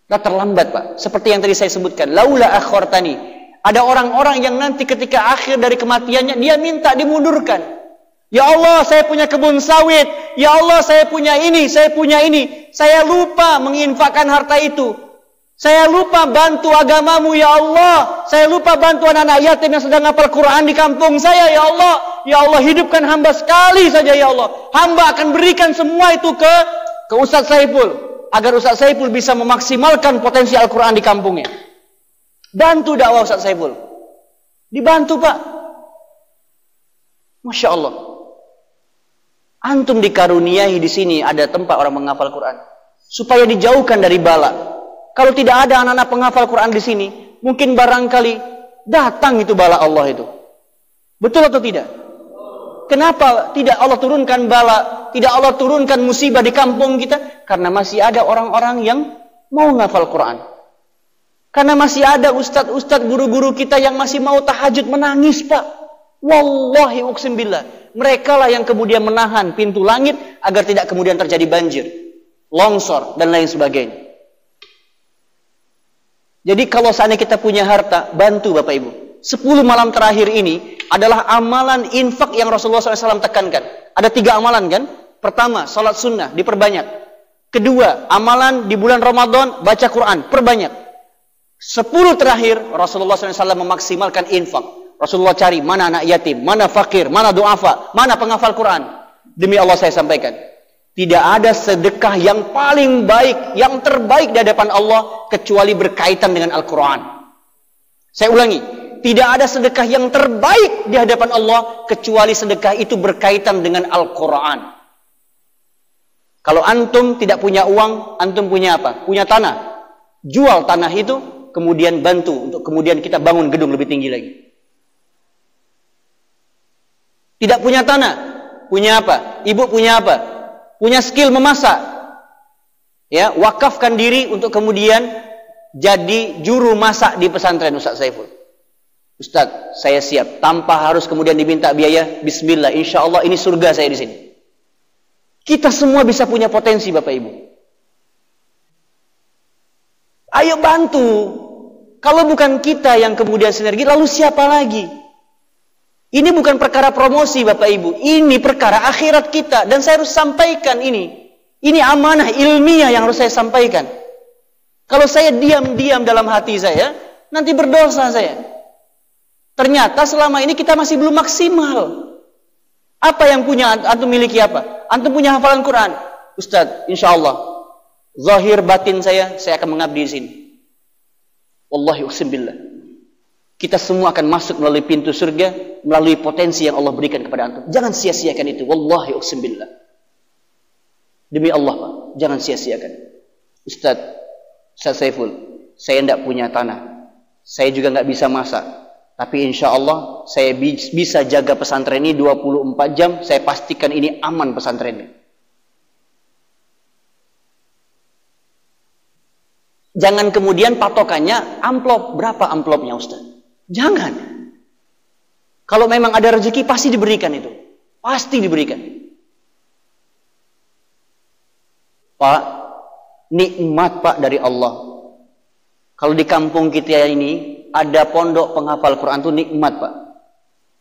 Speaker 1: Udah terlambat Pak. Seperti yang tadi saya sebutkan. Laula akhortani. Ada orang-orang yang nanti ketika akhir dari kematiannya dia minta dimundurkan. Ya Allah, saya punya kebun sawit. Ya Allah, saya punya ini, saya punya ini. Saya lupa menginfakkan harta itu. Saya lupa bantu agamamu ya Allah. Saya lupa bantu anak-anak yatim yang sedang hafal Quran di kampung saya ya Allah. Ya Allah, hidupkan hamba sekali saja ya Allah. Hamba akan berikan semua itu ke Ustadz Saiful, agar Ustadz Saiful bisa memaksimalkan potensi Al-Quran di kampungnya. Bantu dakwah Ustadz Saiful. Dibantu Pak. Masya Allah. Antum dikaruniai di sini ada tempat orang menghafal Quran supaya dijauhkan dari bala. Kalau tidak ada anak-anak penghafal Quran di sini, mungkin barangkali datang itu bala Allah itu. Betul atau tidak? Kenapa tidak Allah turunkan bala, tidak Allah turunkan musibah di kampung kita? Karena masih ada orang-orang yang mau menghafal Quran. Karena masih ada ustadz-ustadz, guru-guru kita yang masih mau tahajud menangis Pak. Wallahi uqsim billah. Mereka lah yang kemudian menahan pintu langit agar tidak kemudian terjadi banjir, longsor, dan lain sebagainya. Jadi kalau seandainya kita punya harta, bantu Bapak Ibu. 10 malam terakhir ini adalah amalan infak yang Rasulullah SAW tekankan. Ada 3 amalan kan? Pertama, salat sunnah, diperbanyak. Kedua, amalan di bulan Ramadan, baca Quran, perbanyak. 10 terakhir, Rasulullah SAW memaksimalkan infak. Rasulullah cari mana anak yatim, mana fakir, mana du'afa, mana penghafal Quran. Demi Allah saya sampaikan, tidak ada sedekah yang paling baik, yang terbaik di hadapan Allah kecuali berkaitan dengan Al-Quran. Saya ulangi, tidak ada sedekah yang terbaik di hadapan Allah kecuali sedekah itu berkaitan dengan Al-Quran. Kalau antum tidak punya uang, antum punya apa? Punya tanah. Jual tanah itu, kemudian bantu untuk kemudian kita bangun gedung lebih tinggi lagi. Tidak punya tanah, punya apa? Ibu punya apa? Punya skill memasak, ya, wakafkan diri untuk kemudian jadi juru masak di pesantren Ustadz Saiful. Ustadz, saya siap tanpa harus kemudian diminta biaya. Bismillah, insya Allah ini surga saya di sini. Kita semua bisa punya potensi Bapak Ibu. Ayo bantu. Kalau bukan kita yang kemudian sinergi, lalu siapa lagi? Ini bukan perkara promosi Bapak Ibu, ini perkara akhirat kita. Dan saya harus sampaikan ini. Ini amanah ilmiah yang harus saya sampaikan. Kalau saya diam-diam dalam hati saya, nanti berdosa saya. Ternyata selama ini kita masih belum maksimal. Apa yang punya antum miliki apa? Antum punya hafalan Quran. Ustaz, insya Allah, zahir batin saya akan mengabdi di sini. Wallahi uqsim billah. Kita semua akan masuk melalui pintu surga, melalui potensi yang Allah berikan kepada antum. Jangan sia-siakan itu. Wallahi uqsim billah. Demi Allah, Pak, jangan sia-siakan. Ustaz Saiful, saya tidak punya tanah. Saya juga nggak bisa masak. Tapi insya Allah saya bisa jaga pesantren ini 24 jam. Saya pastikan ini aman pesantrennya. Jangan kemudian patokannya amplop. Berapa amplopnya Ustaz? Jangan. Kalau memang ada rezeki pasti diberikan itu. Pasti diberikan. Pak, nikmat Pak dari Allah. Kalau di kampung kita ini ada pondok penghafal Quran itu nikmat Pak.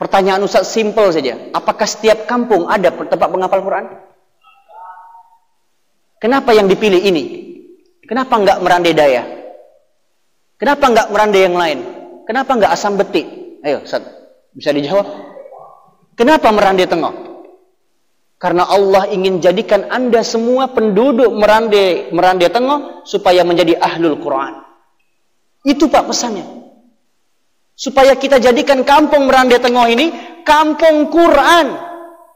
Speaker 1: Pertanyaan Ustaz simpel saja. Apakah setiap kampung ada tempat penghafal Quran? Kenapa yang dipilih ini? Kenapa enggak Merandai Daya? Kenapa enggak Merandai yang lain? Kenapa enggak Asam Betik? Ayo Ustaz, bisa dijawab? Kenapa Merandai Tengah? Karena Allah ingin jadikan Anda semua penduduk Merandai Tengah supaya menjadi ahlul Quran. Itu Pak pesannya. Supaya kita jadikan kampung Merandai Tengah ini kampung Quran.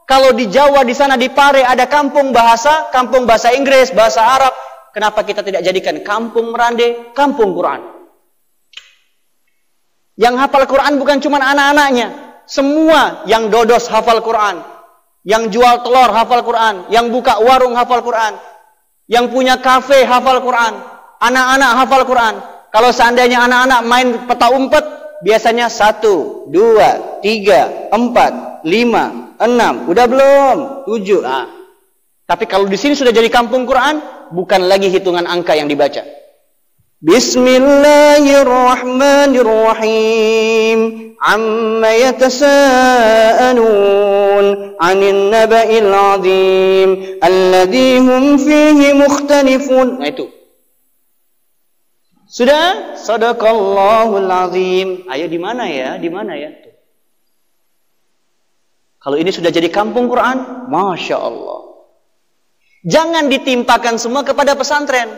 Speaker 1: Kalau di Jawa di sana di Pare ada kampung bahasa Inggris, bahasa Arab. Kenapa kita tidak jadikan kampung Merandai, kampung Quran? Yang hafal Quran bukan cuma anak-anaknya. Semua yang dodos hafal Quran. Yang jual telur hafal Quran. Yang buka warung hafal Quran. Yang punya kafe hafal Quran. Anak-anak hafal Quran. Kalau seandainya anak-anak main peta umpet, biasanya 1, 2, 3, 4, 5, 6. Udah belum? 7. Nah. Tapi kalau di sini sudah jadi kampung Quran, bukan lagi hitungan angka yang dibaca. Bismillahirrahmanirrahim. Amma yatasa'alun 'anil naba'il 'azim alladzi hum fihi mukhtalifun. Nah itu. Sudah? Shadaqallahul azim. Ayo di mana ya? Di mana ya? Tuh. Kalau ini sudah jadi kampung Quran, Masya Allah. Jangan ditimpakan semua kepada pesantren.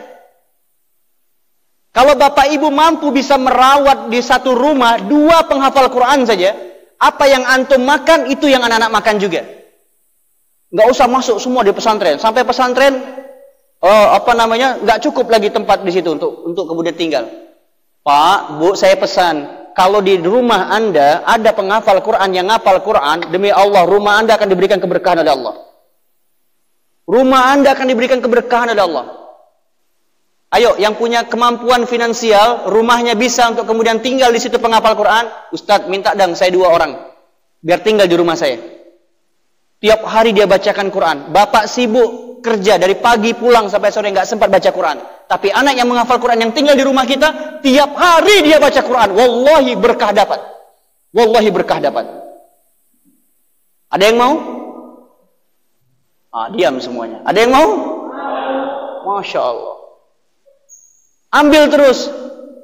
Speaker 1: Kalau bapak ibu mampu bisa merawat di satu rumah 2 penghafal Quran saja, apa yang antum makan itu yang anak-anak makan juga. Nggak usah masuk semua di pesantren. Sampai pesantren nggak cukup lagi tempat di situ untuk kemudian tinggal. Pak, Bu, saya pesan, kalau di rumah Anda ada penghafal Quran yang ngapal Quran, demi Allah rumah Anda akan diberikan keberkahan oleh Allah. Rumah Anda akan diberikan keberkahan oleh Allah. Ayo, yang punya kemampuan finansial, rumahnya bisa untuk kemudian tinggal di situ penghafal Quran. Ustadz, minta dong saya 2 orang, biar tinggal di rumah saya. Tiap hari dia bacakan Quran. Bapak sibuk kerja dari pagi pulang sampai sore nggak sempat baca Quran. Tapi anak yang menghafal Quran yang tinggal di rumah kita, tiap hari dia baca Quran. Wallahi berkah dapat. Wallahi berkah dapat. Ada yang mau? Diam semuanya. Ada yang mau? Masya Allah. Ambil terus,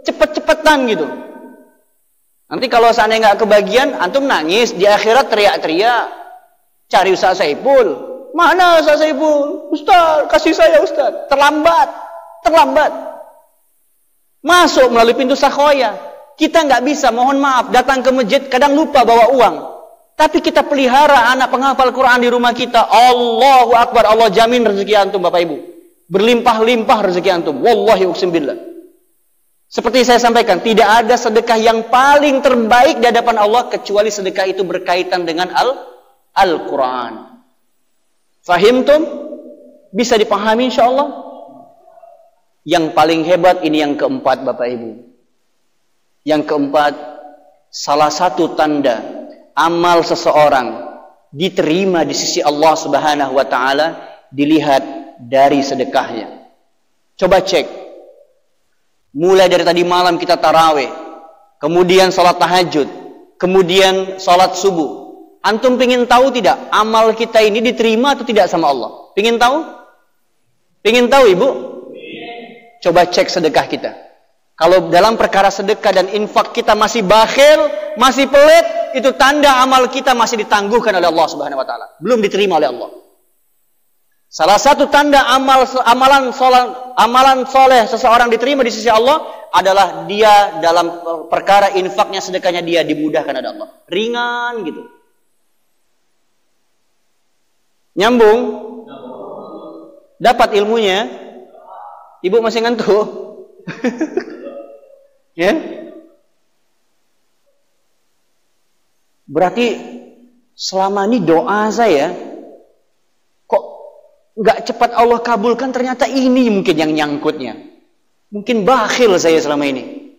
Speaker 1: cepet-cepetan gitu. Nanti kalau seandainya nggak kebagian, antum nangis di akhirat teriak-teriak, cari Ustaz Saiful. Mana Ustaz Saiful? Ustaz, kasih saya Ustaz. Terlambat. Masuk melalui pintu sakhoya. Kita nggak bisa, mohon maaf, datang ke masjid kadang lupa bawa uang. Tapi kita pelihara anak penghafal Quran di rumah kita. Allahu Akbar, Allah jamin rezeki antum Bapak Ibu. Berlimpah-limpah rezeki antum. Wallahi uqsim billah. Seperti saya sampaikan, tidak ada sedekah yang paling terbaik di hadapan Allah kecuali sedekah itu berkaitan dengan Al-Quran. Fahimtum? Bisa dipahami insyaallah? Yang paling hebat ini yang keempat Bapak Ibu. Yang keempat, salah satu tanda amal seseorang diterima di sisi Allah Subhanahu wa taala dilihat dari sedekahnya. Coba cek. Mulai dari tadi malam kita tarawih, kemudian salat tahajud, kemudian salat subuh. Antum pingin tahu tidak amal kita ini diterima atau tidak sama Allah? Pingin tahu? Pengen tahu ibu? Coba cek sedekah kita. Kalau dalam perkara sedekah dan infak kita masih bakhil, masih pelit, itu tanda amal kita masih ditangguhkan oleh Allah Subhanahu wa taala, belum diterima oleh Allah. Salah satu tanda amalan soleh seseorang diterima di sisi Allah adalah dia dalam perkara infaknya, sedekahnya dia dimudahkan oleh Allah. Ringan gitu. Nyambung? Dapat ilmunya? Ibu masih ngantuk? Ya? Berarti selama ini doa saya kok nggak cepat Allah kabulkan, ternyata ini mungkin yang nyangkutnya. Mungkin bakhil saya selama ini.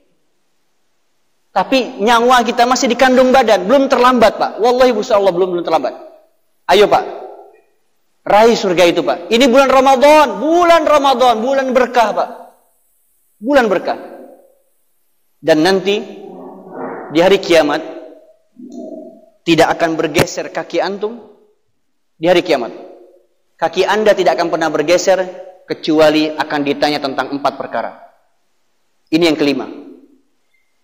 Speaker 1: Tapi nyawa kita masih di kandung badan, belum terlambat, Pak. Wallahi Insya Allah belum terlambat. Ayo, Pak. Raih surga itu, Pak. Ini bulan Ramadan, bulan berkah, Pak. Bulan berkah. Dan nanti di hari kiamat tidak akan bergeser kaki antum di hari kiamat. Kaki Anda tidak akan pernah bergeser kecuali akan ditanya tentang 4 perkara. Ini yang kelima.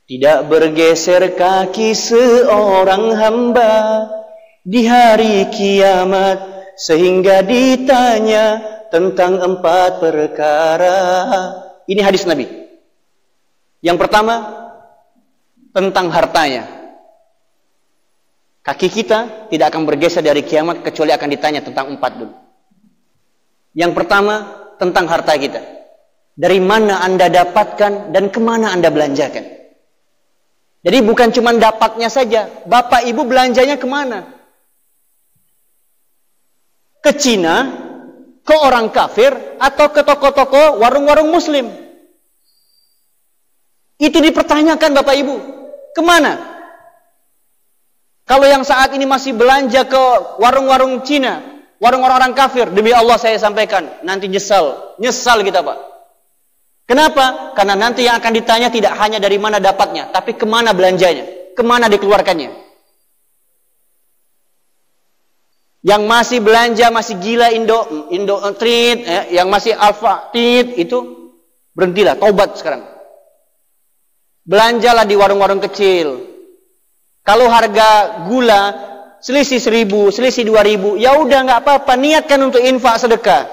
Speaker 1: Tidak bergeser kaki seorang hamba di hari kiamat sehingga ditanya tentang 4 perkara. Ini hadis Nabi. Yang pertama, tentang hartanya. Kaki kita tidak akan bergeser dari kiamat kecuali akan ditanya tentang 4 dulu. Yang pertama, tentang harta kita. Dari mana Anda dapatkan dan kemana Anda belanjakan. Jadi bukan cuma dapatnya saja. Bapak ibu belanjanya kemana? Ke Cina, ke orang kafir, atau ke toko-toko warung-warung muslim? Itu dipertanyakan Bapak Ibu. Kemana? Kalau yang saat ini masih belanja ke warung-warung Cina, warung-warung orang kafir, demi Allah saya sampaikan, nanti nyesal kita, Pak. Kenapa? Karena nanti yang akan ditanya tidak hanya dari mana dapatnya, tapi kemana belanjanya, kemana dikeluarkannya. Yang masih belanja, masih gila Indo Treat, yang masih Alfa Treat, itu berhentilah, taubat sekarang. Belanjalah di warung-warung kecil. Kalau harga gula selisih 1.000, selisih 2.000, ya udah nggak apa-apa, niatkan untuk infak sedekah.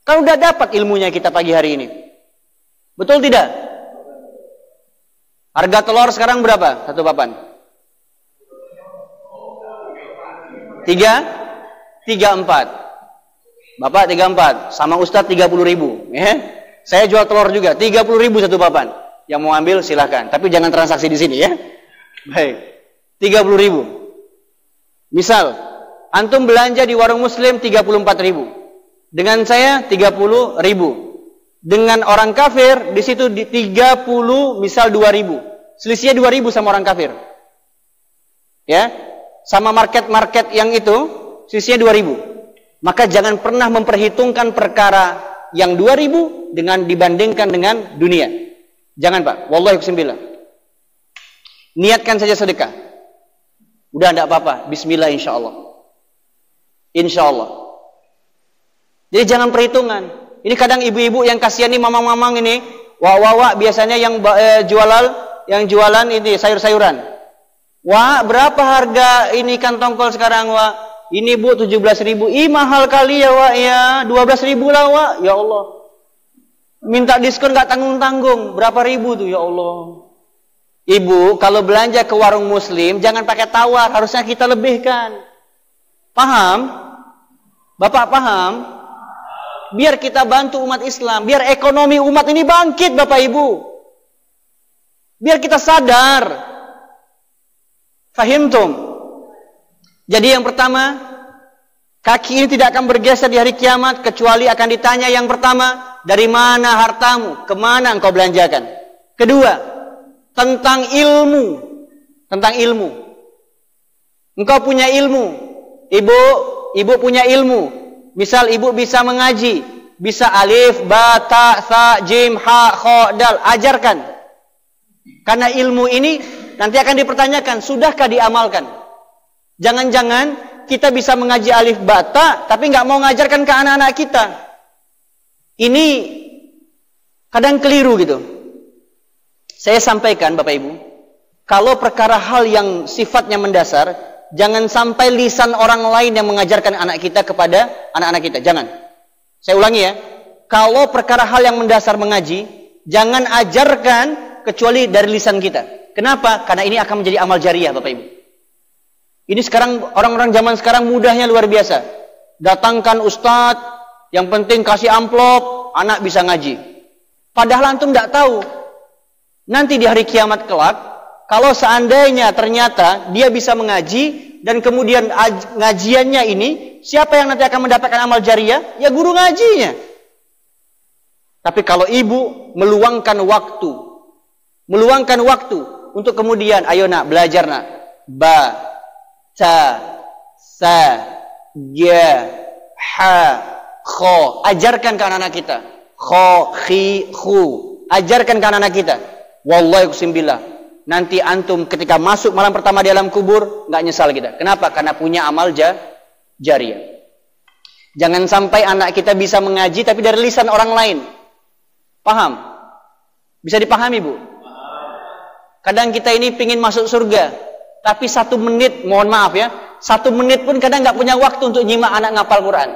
Speaker 1: Kalau udah dapat ilmunya kita pagi hari ini. Betul tidak? Harga telur sekarang berapa? Satu papan? 34. Bapak 34, sama Ustadz 30.000. Ya? Saya jual telur juga 30.000 satu papan. Yang mau ambil silahkan, tapi jangan transaksi di sini ya. Baik, 30.000. Misal, antum belanja di warung muslim 34.000. Dengan saya 30.000. Dengan orang kafir di situ di 30, misal 2.000. Selisihnya 2.000 sama orang kafir. Ya, sama market-market yang itu selisihnya 2.000. Maka jangan pernah memperhitungkan perkara yang 2.000 dengan dibandingkan dengan dunia. Jangan Pak, wallahi bismillah. Niatkan saja sedekah. Udah enggak apa-apa, bismillah insyaallah. Insyaallah. Jadi jangan perhitungan. Ini kadang ibu-ibu yang kasihan nih, mamang-mamang ini, wah biasanya yang jualan ini sayur-sayuran. Wah, berapa harga ini ikan tongkol sekarang, Wak? Ini Bu 17.000. Ih, mahal kali ya, Wak ya. 12.000 lah, Wak. Ya Allah. Minta diskon gak tanggung-tanggung. Berapa ribu tuh ya Allah. Ibu kalau belanja ke warung muslim jangan pakai tawar, harusnya kita lebihkan. Paham? Bapak paham? Biar kita bantu umat Islam, biar ekonomi umat ini bangkit Bapak Ibu. Biar kita sadar. Fahimtum? Jadi yang pertama, kaki ini tidak akan bergeser di hari kiamat kecuali akan ditanya yang pertama, dari mana hartamu? Kemana engkau belanjakan? Kedua, tentang ilmu. Tentang ilmu. Engkau punya ilmu. Ibu punya ilmu. Misal ibu bisa mengaji. Bisa alif, ba, ta, sa, jim, ha, kho, dal. Ajarkan. Karena ilmu ini nanti akan dipertanyakan. Sudahkah diamalkan? Jangan-jangan kita bisa mengaji alif, ba, ta, tapi nggak mau mengajarkan ke anak-anak kita. Ini kadang keliru gitu. Saya sampaikan Bapak Ibu, kalau perkara hal yang sifatnya mendasar, jangan sampai lisan orang lain yang mengajarkan anak kita kepada anak-anak kita. Jangan. Saya ulangi ya. Kalau perkara hal yang mendasar mengaji, jangan ajarkan kecuali dari lisan kita. Kenapa? Karena ini akan menjadi amal jariah Bapak Ibu. Ini sekarang orang-orang zaman sekarang mudahnya luar biasa. Datangkan ustadz, yang penting kasih amplop, anak bisa ngaji. Padahal antum tidak tahu. Nanti di hari kiamat kelak, kalau seandainya ternyata dia bisa mengaji dan kemudian ngajiannya ini, siapa yang nanti akan mendapatkan amal jariah? Ya guru ngajinya. Tapi kalau ibu meluangkan waktu untuk kemudian, ayo nak belajar nak, ba, ta, sa, ya, ha, kho, ajarkan ke anak-anak kita. Kho, khi, khu, ajarkan ke anak-anak kita. Wallahi kusimbillah, nanti antum ketika masuk malam pertama di alam kubur nggak nyesal kita. Kenapa? Karena punya amal jariah. Jangan sampai anak kita bisa mengaji tapi dari lisan orang lain. Paham? Bisa dipahami Bu? Kadang kita ini pingin masuk surga, tapi 1 menit, mohon maaf ya, 1 menit pun kadang nggak punya waktu untuk nyimak anak ngapal Quran.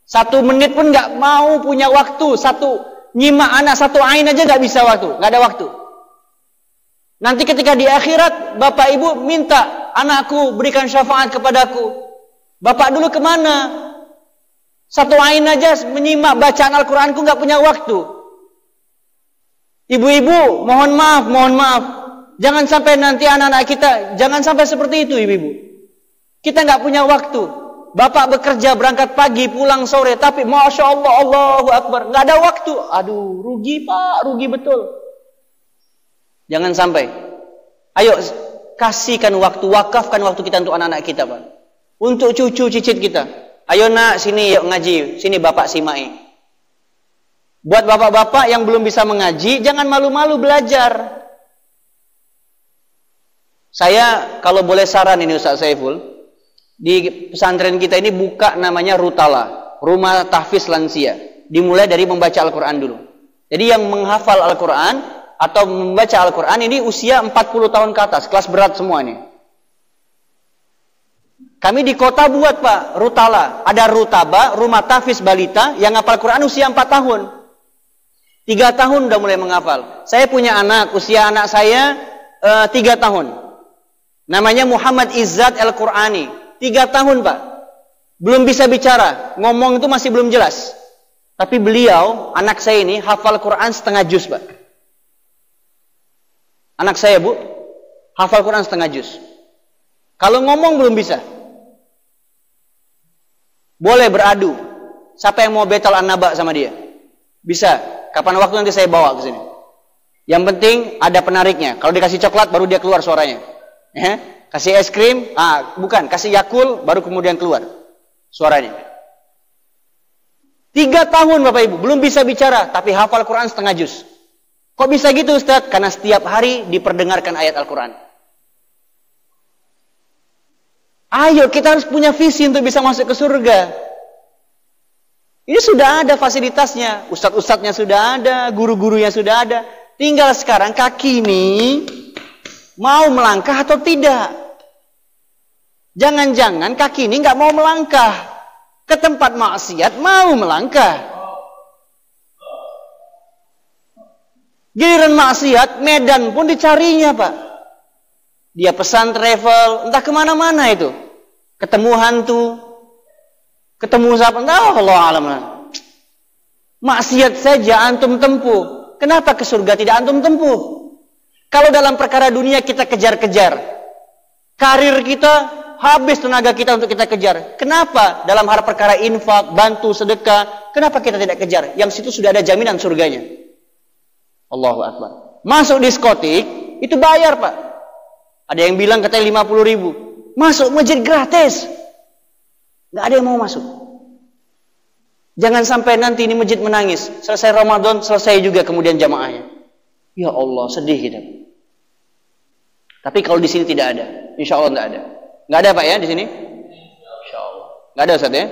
Speaker 1: 1 menit pun nggak mau punya waktu, nyimak anak 1 ain aja nggak bisa waktu, nggak ada waktu. Nanti ketika di akhirat, bapak ibu minta, anakku berikan syafaat kepadaku. Bapak dulu kemana? 1 ain aja menyimak bacaan Al-Quranku nggak punya waktu. Ibu-ibu, mohon maaf. Jangan sampai nanti anak-anak kita, jangan sampai seperti itu ibu-ibu. Kita nggak punya waktu. Bapak bekerja berangkat pagi, pulang sore, tapi Masya Allah, Allahu Akbar, nggak ada waktu. Aduh, rugi Pak, rugi betul. Jangan sampai. Ayo kasihkan waktu, wakafkan waktu kita untuk anak-anak kita Pak. Untuk cucu cicit kita. Ayo nak, sini yuk ngaji, sini Bapak simai. Buat bapak-bapak yang belum bisa mengaji, jangan malu-malu belajar. Saya kalau boleh saran ini Ustaz Saiful, di pesantren kita ini buka namanya Rutala, Rumah Tahfiz Lansia. Dimulai dari membaca Al-Quran dulu. Jadi yang menghafal Al-Quran atau membaca Al-Quran ini usia 40 tahun ke atas, kelas berat semua ini. Kami di kota buat Pak, Rutala. Ada Rutaba, Rumah Tahfiz Balita, yang hafal Quran usia 4 tahun. 3 tahun udah mulai menghafal. Saya punya anak, usia anak saya 3 tahun. Namanya Muhammad Izzat Al-Qurani. 3 tahun Pak. Belum bisa bicara. Ngomong itu masih belum jelas. Tapi beliau, anak saya ini, hafal Quran setengah juz Pak. Anak saya Bu, hafal Quran setengah juz. Kalau ngomong belum bisa. Boleh beradu. Siapa yang mau battle an-naba sama dia? Bisa. Kapan waktu nanti saya bawa ke sini. Yang penting ada penariknya. Kalau dikasih coklat baru dia keluar suaranya. Kasih es krim, bukan, kasih Yakul baru kemudian keluar suaranya. 3 tahun Bapak Ibu, belum bisa bicara tapi hafal Quran setengah juz. Kok bisa gitu Ustaz? Karena setiap hari diperdengarkan ayat Al-Quran. Ayo kita harus punya visi untuk bisa masuk ke surga. Ini sudah ada fasilitasnya, ustadz-ustadznya sudah ada, guru-gurunya sudah ada. Tinggal sekarang kaki ini mau melangkah atau tidak. Jangan-jangan kaki ini nggak mau melangkah ke tempat maksiat, mau melangkah. Giliran maksiat, Medan pun dicarinya Pak. Dia pesan travel, entah kemana-mana itu. Ketemu hantu, ketemu siapa, entah Allah alam. Maksiat saja antum tempuh. Kenapa ke surga tidak antum tempuh? Kalau dalam perkara dunia kita kejar-kejar, karir kita habis tenaga kita untuk kita kejar. Kenapa dalam hal perkara infak, bantu, sedekah, kenapa kita tidak kejar? Yang situ sudah ada jaminan surganya. Allahu Akbar. Masuk diskotik itu bayar Pak. Ada yang bilang katanya 50.000. Masuk masjid gratis. Nggak ada yang mau masuk. Jangan sampai nanti ini masjid menangis. Selesai Ramadan, selesai juga kemudian jamaahnya. Ya Allah, sedih kita. Tapi kalau di sini tidak ada, insya Allah nggak ada. Nggak ada Pak ya di sini? Insya Allah. Nggak ada Ustaz ya?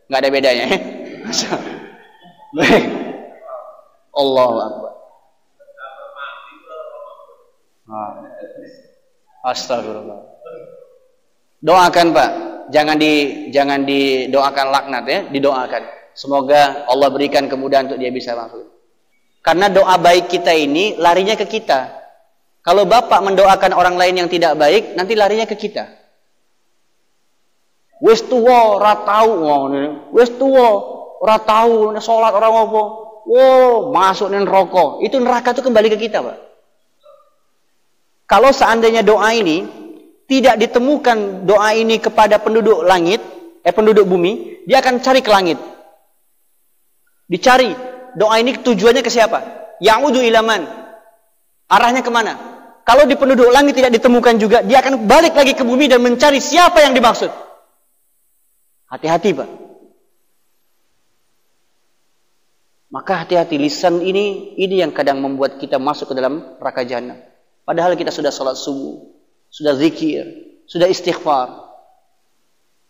Speaker 1: Nggak ada bedanya ya? Baik. Allahu Akbar. Astagfirullah. Doakan Pak, jangan didoakan laknat ya, didoakan. Semoga Allah berikan kemudahan untuk dia bisa masuk. Karena doa baik kita ini larinya ke kita. Kalau Bapak mendoakan orang lain yang tidak baik, nanti larinya ke kita. Wis tuwa ora tau ngono. Wis tuwa ora tau salat ora ngopo. Wow, masuk ning neraka. Itu neraka itu kembali ke kita, Pak. Kalau seandainya doa ini tidak ditemukan doa ini kepada penduduk langit, penduduk bumi, dia akan cari ke langit. Dicari. Doa ini tujuannya ke siapa? Ya'udu ilaman. Arahnya kemana? Kalau di penduduk langit tidak ditemukan juga, dia akan balik lagi ke bumi dan mencari siapa yang dimaksud. Hati-hati Pak. Maka hati-hati, lisan ini yang kadang membuat kita masuk ke dalam neraka jahanam. Padahal kita sudah salat subuh, sudah zikir, sudah istighfar.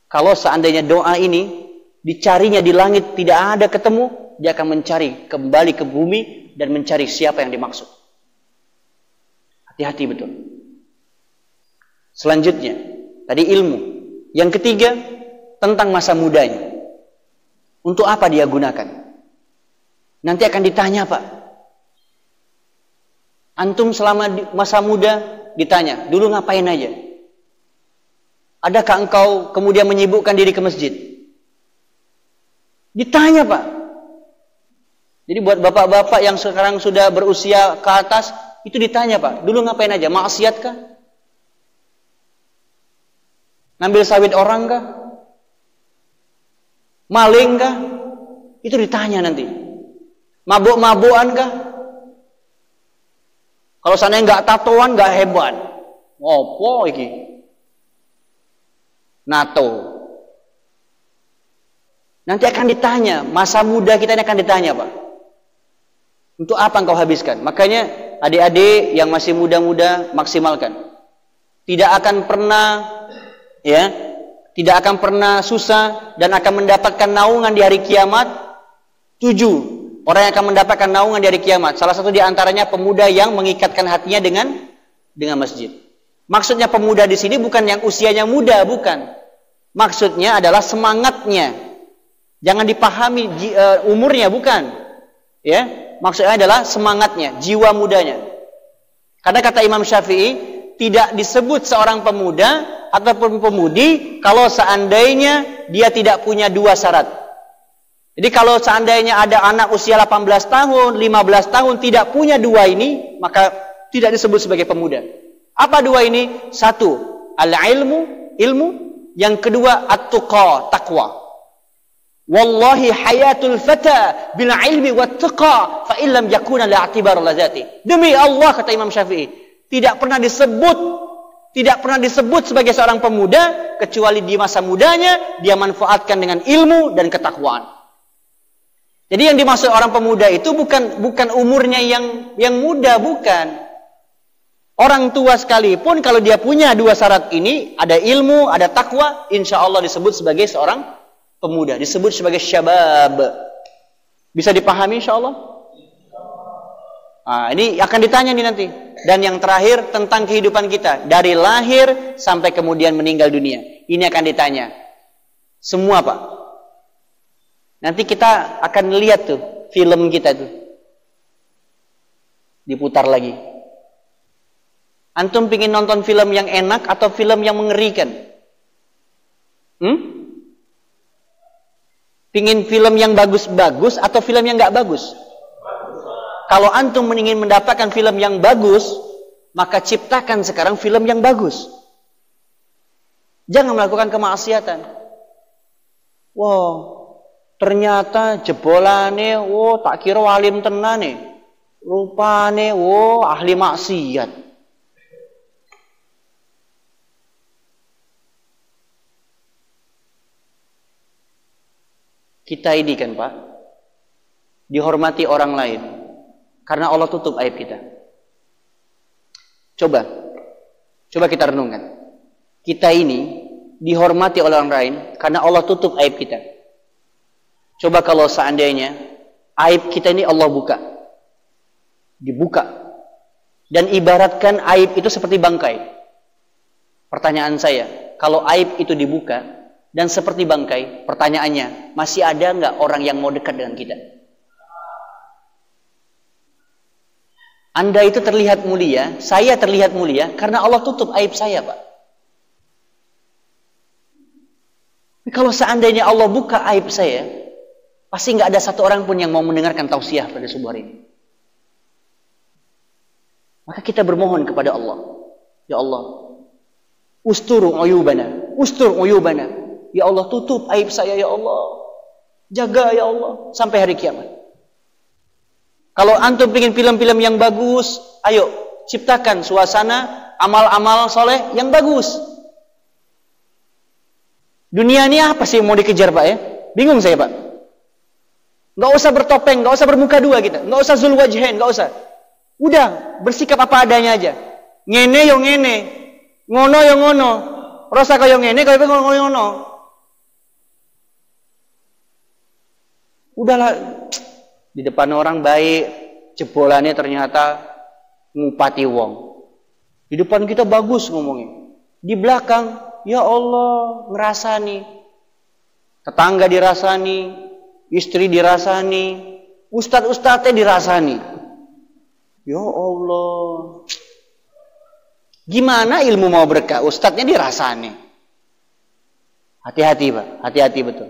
Speaker 1: Kalau seandainya doa ini dicarinya di langit tidak ada ketemu, dia akan mencari kembali ke bumi dan mencari siapa yang dimaksud. Hati-hati betul. Selanjutnya, tadi ilmu. Yang ketiga, tentang masa mudanya. Untuk apa dia gunakan? Nanti akan ditanya Pak. Antum selama masa muda ditanya, dulu ngapain aja? Adakah engkau kemudian menyibukkan diri ke masjid? Ditanya Pak. Jadi buat bapak-bapak yang sekarang sudah berusia ke atas, itu ditanya Pak, dulu ngapain aja? Maksiat kah? Ngambil sawit orang kah? Maling kah? Itu ditanya nanti. Mabuk-mabukan kah? Kalau seandainya nggak tatoan, nggak hebat. Ngopo iki? NATO. Nanti akan ditanya, masa muda kita ini akan ditanya Pak. Untuk apa engkau habiskan? Makanya adik-adik yang masih muda-muda maksimalkan. Tidak akan pernah susah dan akan mendapatkan naungan di hari kiamat. 7 orang yang akan mendapatkan naungan di hari kiamat. Salah satu di antaranya pemuda yang mengikatkan hatinya dengan masjid. Maksudnya pemuda di sini bukan yang usianya muda, bukan. Maksudnya adalah semangatnya. Jangan dipahami umurnya, bukan. Ya, maksudnya adalah semangatnya, jiwa mudanya. Karena kata Imam Syafi'i, tidak disebut seorang pemuda ataupun pemudi kalau seandainya dia tidak punya 2 syarat. Jadi kalau seandainya ada anak usia 18 tahun, 15 tahun tidak punya 2 ini, maka tidak disebut sebagai pemuda. Apa 2 ini? 1, ilmu. Yang kedua, at-tuqa, taqwa. Wallahi hayatul fata bil ilmi wat taqa fa illam yakuna la'tibar lazati. Demi Allah, kata Imam Syafi'i, tidak pernah disebut sebagai seorang pemuda kecuali di masa mudanya dia manfaatkan dengan ilmu dan ketakwaan. Jadi yang dimaksud orang pemuda itu bukan umurnya yang muda, bukan. Orang tua sekalipun kalau dia punya 2 syarat ini, ada ilmu, ada takwa, insya Allah disebut sebagai seorang pemuda, disebut sebagai syabab. Bisa dipahami insya Allah? Nah, ini akan ditanya nih nanti. Dan yang terakhir tentang kehidupan kita dari lahir sampai kemudian meninggal dunia. Ini akan ditanya. Semua Pak. Nanti kita akan lihat tuh film kita tuh. Diputar lagi. Antum pingin nonton film yang enak atau film yang mengerikan? Pingin film yang bagus-bagus atau film yang nggak bagus? Kalau antum ingin mendapatkan film yang bagus, maka ciptakan sekarang film yang bagus. Jangan melakukan kemaksiatan. Wow, ternyata jebolane, tak kira alim tenane. Rupane, ahli maksiat. Kita ini kan Pak, dihormati orang lain karena Allah tutup aib kita. Coba kita renungkan. Kita ini dihormati oleh orang lain karena Allah tutup aib kita. Coba kalau seandainya aib kita ini Allah buka. dibuka. Dan ibaratkan aib itu seperti bangkai. Pertanyaan saya, kalau aib itu dibuka dan seperti bangkai, pertanyaannya, masih ada nggak orang yang mau dekat dengan kita? Anda itu terlihat mulia, saya terlihat mulia karena Allah tutup aib saya, Pak. Tapi kalau seandainya Allah buka aib saya, pasti nggak ada satu orang pun yang mau mendengarkan tausiah pada subuh hari ini. Maka kita bermohon kepada Allah, ya Allah, ustur uyubana, ya Allah tutup aib saya ya Allah, jaga ya Allah sampai hari kiamat. Kalau antum ingin film-film yang bagus, ayo ciptakan suasana amal-amal soleh yang bagus. Dunia ini apa sih yang mau dikejar, Pak ya? Bingung saya, Pak. Nggak usah bertopeng, nggak usah bermuka dua kita, nggak usah zul wajhain, nggak usah. Udah bersikap apa adanya aja. Ngene yo ngene, ngono yo ngono. Rasa kaya ngene, kaya ngono. Udahlah, di depan orang baik, jebolannya ternyata ngupati wong. Di depan kita bagus ngomongnya. Di belakang, ya Allah, ngerasani. Tetangga dirasani, istri dirasani, ustadz-ustadznya dirasani. Ya Allah. Gimana ilmu mau berkah? Ustadznya dirasani. Hati-hati, Pak. Hati-hati betul.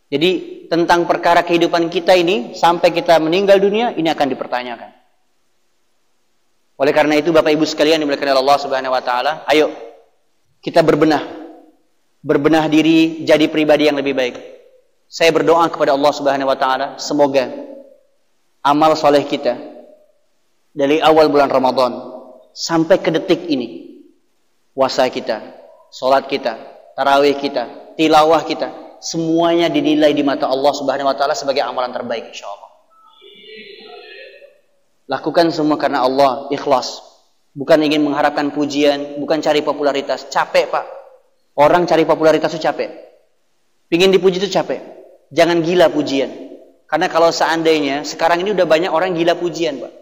Speaker 1: Jadi tentang perkara kehidupan kita ini sampai kita meninggal dunia ini akan dipertanyakan. Oleh karena itu Bapak Ibu sekalian dimuliakan oleh Allah Subhanahu wa taala, ayo kita berbenah diri jadi pribadi yang lebih baik. Saya berdoa kepada Allah Subhanahu wa taala semoga amal soleh kita dari awal bulan Ramadan sampai ke detik ini, puasa kita, salat kita, tarawih kita, tilawah kita, semuanya dinilai di mata Allah Subhanahu wa taala sebagai amalan terbaik insyaallah. Lakukan semua karena Allah, ikhlas. Bukan ingin mengharapkan pujian, bukan cari popularitas. Capek, Pak. Orang cari popularitas itu capek. Pingin dipuji itu capek. Jangan gila pujian. Karena kalau seandainya sekarang ini udah banyak orang gila pujian, Pak.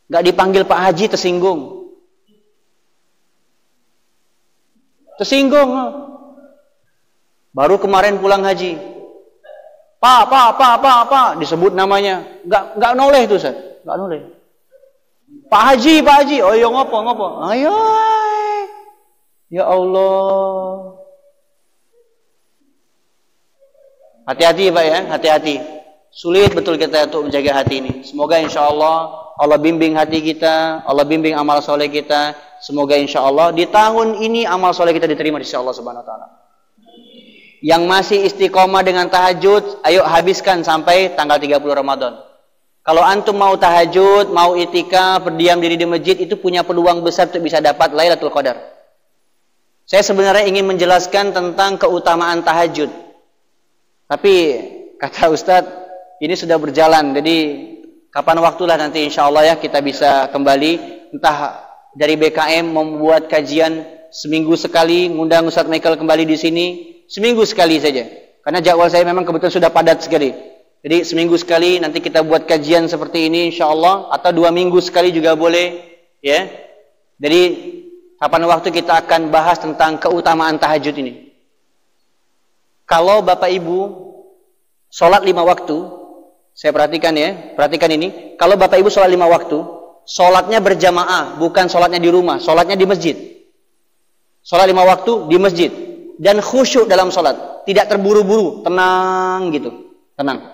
Speaker 1: Gak dipanggil Pak Haji tersinggung. Tersinggung. Baru kemarin pulang haji. Pak, disebut namanya. Enggak noleh itu, Ustaz. Enggak noleh. Pak Haji. Oh, yo ngopo. Ayo. Ya Allah. Hati-hati, Pak ya, hati-hati. Sulit betul kita untuk menjaga hati ini. Semoga insyaallah Allah bimbing hati kita, Allah bimbing amal soleh kita. Semoga insyaallah di tahun ini amal soleh kita diterima di sisi Allah Subhanahu wa taala. Yang masih istiqomah dengan tahajud, ayo habiskan sampai tanggal 30 Ramadan. Kalau antum mau tahajud, mau itikaf, berdiam diri di masjid, itu punya peluang besar untuk bisa dapat Lailatul Qadar. Saya sebenarnya ingin menjelaskan tentang keutamaan tahajud. Tapi kata Ustadz, ini sudah berjalan. Jadi kapan waktulah nanti insya Allah ya kita bisa kembali. Entah dari BKM membuat kajian seminggu sekali, ngundang Ustadz Michael kembali di sini. Seminggu sekali saja. Karena jadwal saya memang kebetulan sudah padat sekali. Jadi seminggu sekali nanti kita buat kajian seperti ini insyaAllah. Atau 2 minggu sekali juga boleh. Ya. Jadi kapan waktu kita akan bahas tentang keutamaan tahajud ini. Kalau Bapak Ibu sholat 5 waktu. Saya perhatikan ya. Perhatikan ini. Kalau Bapak Ibu sholat 5 waktu. Sholatnya berjamaah. Bukan sholatnya di rumah. Sholatnya di masjid. Sholat 5 waktu di masjid. Dan khusyuk dalam sholat, tidak terburu-buru, tenang gitu, tenang.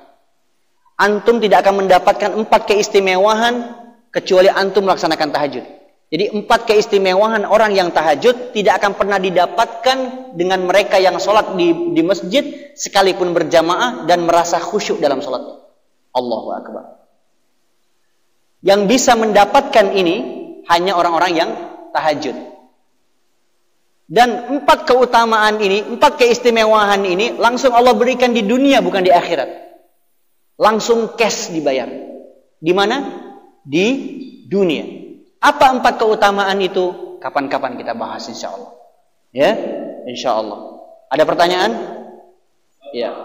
Speaker 1: Antum tidak akan mendapatkan 4 keistimewaan kecuali antum melaksanakan tahajud. Jadi 4 keistimewaan orang yang tahajud tidak akan pernah didapatkan dengan mereka yang sholat di masjid sekalipun berjamaah dan merasa khusyuk dalam sholatnya. Allahu Akbar. Yang bisa mendapatkan ini hanya orang-orang yang tahajud. Dan 4 keutamaan ini, 4 keistimewaan ini langsung Allah berikan di dunia bukan di akhirat. Langsung cash dibayar. Di mana? Di dunia. Apa 4 keutamaan itu? Kapan-kapan kita bahas insyaallah. Ya, insyaallah. Ada pertanyaan? Ya.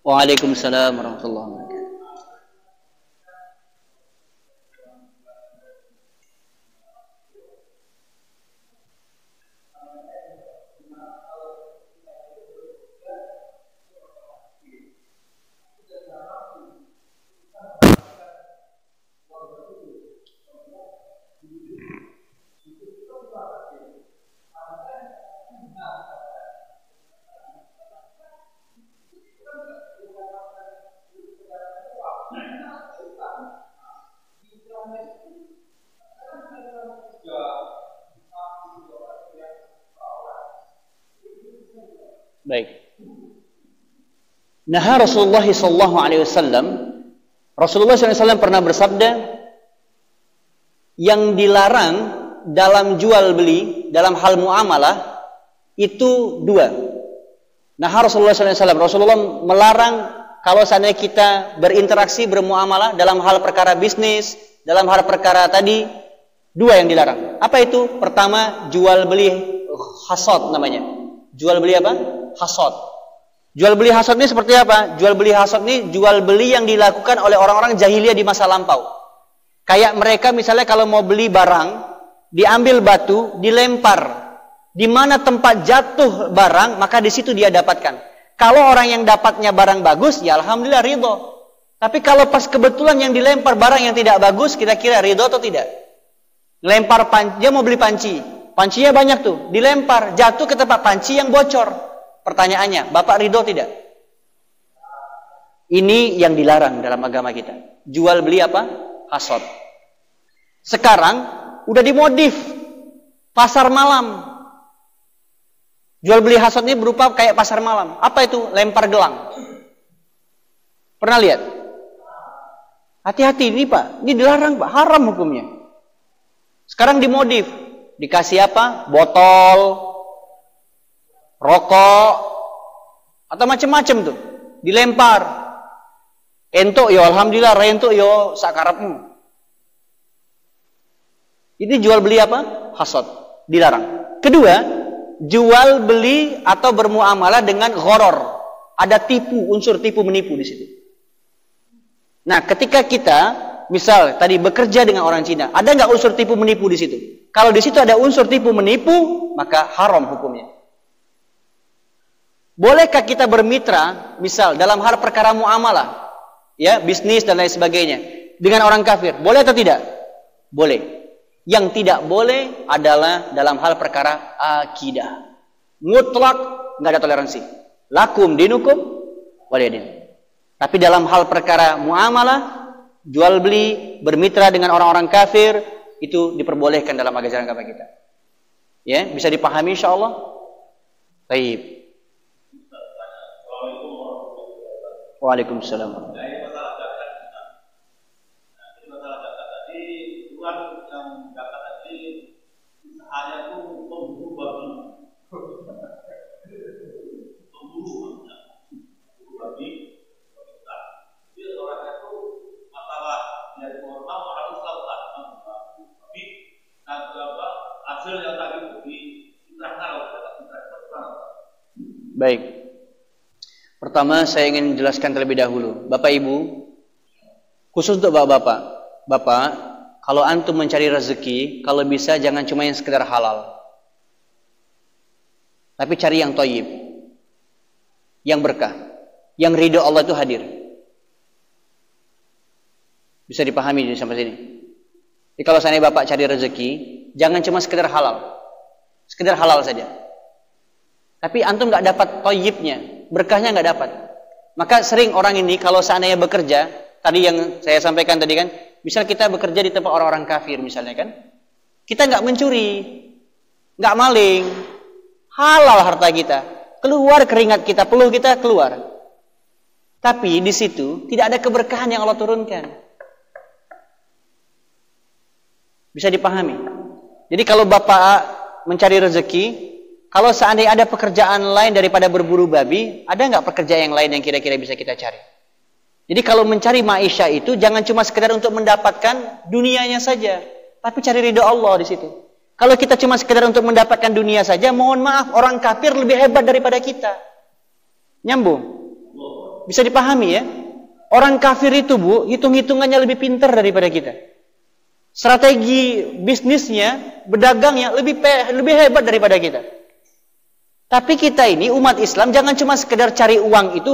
Speaker 1: Waalaikumsalam warahmatullahi wabarakatuh. Baik. Nah, Rasulullah sallallahu alaihi wasallam, Rasulullah SAW pernah bersabda, yang dilarang dalam jual beli, dalam hal muamalah itu dua. Nah, Rasulullah SAW, Rasulullah melarang kalau seandainya kita berinteraksi, bermuamalah dalam hal perkara bisnis, dalam hal perkara tadi, dua yang dilarang. Apa itu? Pertama, jual beli hasad namanya. Jual beli apa? Hasad. Jual beli hasad ini seperti apa? Jual beli hasad ini jual beli yang dilakukan oleh orang-orang jahiliyah di masa lampau. Kayak mereka misalnya kalau mau beli barang, diambil batu, dilempar. Di mana tempat jatuh barang, maka di situ dia dapatkan. Kalau orang yang dapatnya barang bagus, ya alhamdulillah ridho. Tapi kalau pas kebetulan yang dilempar barang yang tidak bagus, kita kira ridho atau tidak? Lempar panci, dia mau beli panci. Pancinya banyak tuh, dilempar, jatuh ke tempat panci yang bocor. Pertanyaannya, Bapak ridho tidak? Ini yang dilarang dalam agama kita. Jual beli apa? Hasad. Sekarang udah dimodif. Pasar malam. Jual beli hasad ini berupa kayak pasar malam. Apa itu? Lempar gelang. Pernah lihat? Hati-hati ini Pak. Ini dilarang Pak. Haram hukumnya. Sekarang dimodif. Dikasih apa? Botol, rokok, atau macam-macam tuh. Dilempar. Entuk yo alhamdulillah, rentuk yo sakarepmu. Ini jual beli apa? Hasad. Dilarang. Kedua, jual beli atau bermuamalah dengan ghoror. Ada tipu, unsur tipu menipu di situ. Nah, ketika kita misal tadi bekerja dengan orang Cina, ada nggak unsur tipu menipu di situ? Kalau di situ ada unsur tipu menipu, maka haram hukumnya. Bolehkah kita bermitra, misal dalam hal perkara muamalah, ya bisnis dan lain sebagainya, dengan orang kafir? Boleh atau tidak? Boleh. Yang tidak boleh adalah dalam hal perkara akidah. Mutlak nggak ada toleransi. Lakum dinukum waliyadin. Tapi dalam hal perkara muamalah, jual beli, bermitra dengan orang-orang kafir, itu diperbolehkan dalam ajaran agama kita. Ya, bisa dipahami insyaallah? Baik. Waalaikumsalam. Baik. Pertama saya ingin jelaskan terlebih dahulu, Bapak Ibu, khusus untuk Bapak-bapak. Bapak, kalau antum mencari rezeki, kalau bisa jangan cuma yang sekedar halal. Tapi cari yang thayyib. Yang berkah. Yang ridho Allah itu hadir. Bisa dipahami sampai sini. Jadi kalau seandainya Bapak cari rezeki, jangan cuma sekedar halal. Sekedar halal saja. Tapi antum nggak dapat thayyibnya, berkahnya nggak dapat. Maka sering orang ini kalau seandainya bekerja, tadi yang saya sampaikan tadi kan, misal kita bekerja di tempat orang-orang kafir misalnya kan, kita nggak mencuri, nggak maling, halal harta kita, keluar keringat kita, peluh kita keluar. Tapi di situ tidak ada keberkahan yang Allah turunkan. Bisa dipahami. Jadi kalau Bapak mencari rezeki, kalau seandainya ada pekerjaan lain daripada berburu babi, ada nggak pekerjaan yang lain yang kira-kira bisa kita cari? Jadi kalau mencari maisha itu jangan cuma sekedar untuk mendapatkan dunianya saja, tapi cari ridho Allah di situ. Kalau kita cuma sekedar untuk mendapatkan dunia saja, mohon maaf, orang kafir lebih hebat daripada kita. Nyambung? bisa dipahami ya. Orang kafir itu Bu, hitung-hitungannya lebih pintar daripada kita. Strategi bisnisnya, berdagangnya lebih hebat daripada kita. Tapi kita ini umat Islam jangan cuma sekedar cari uang itu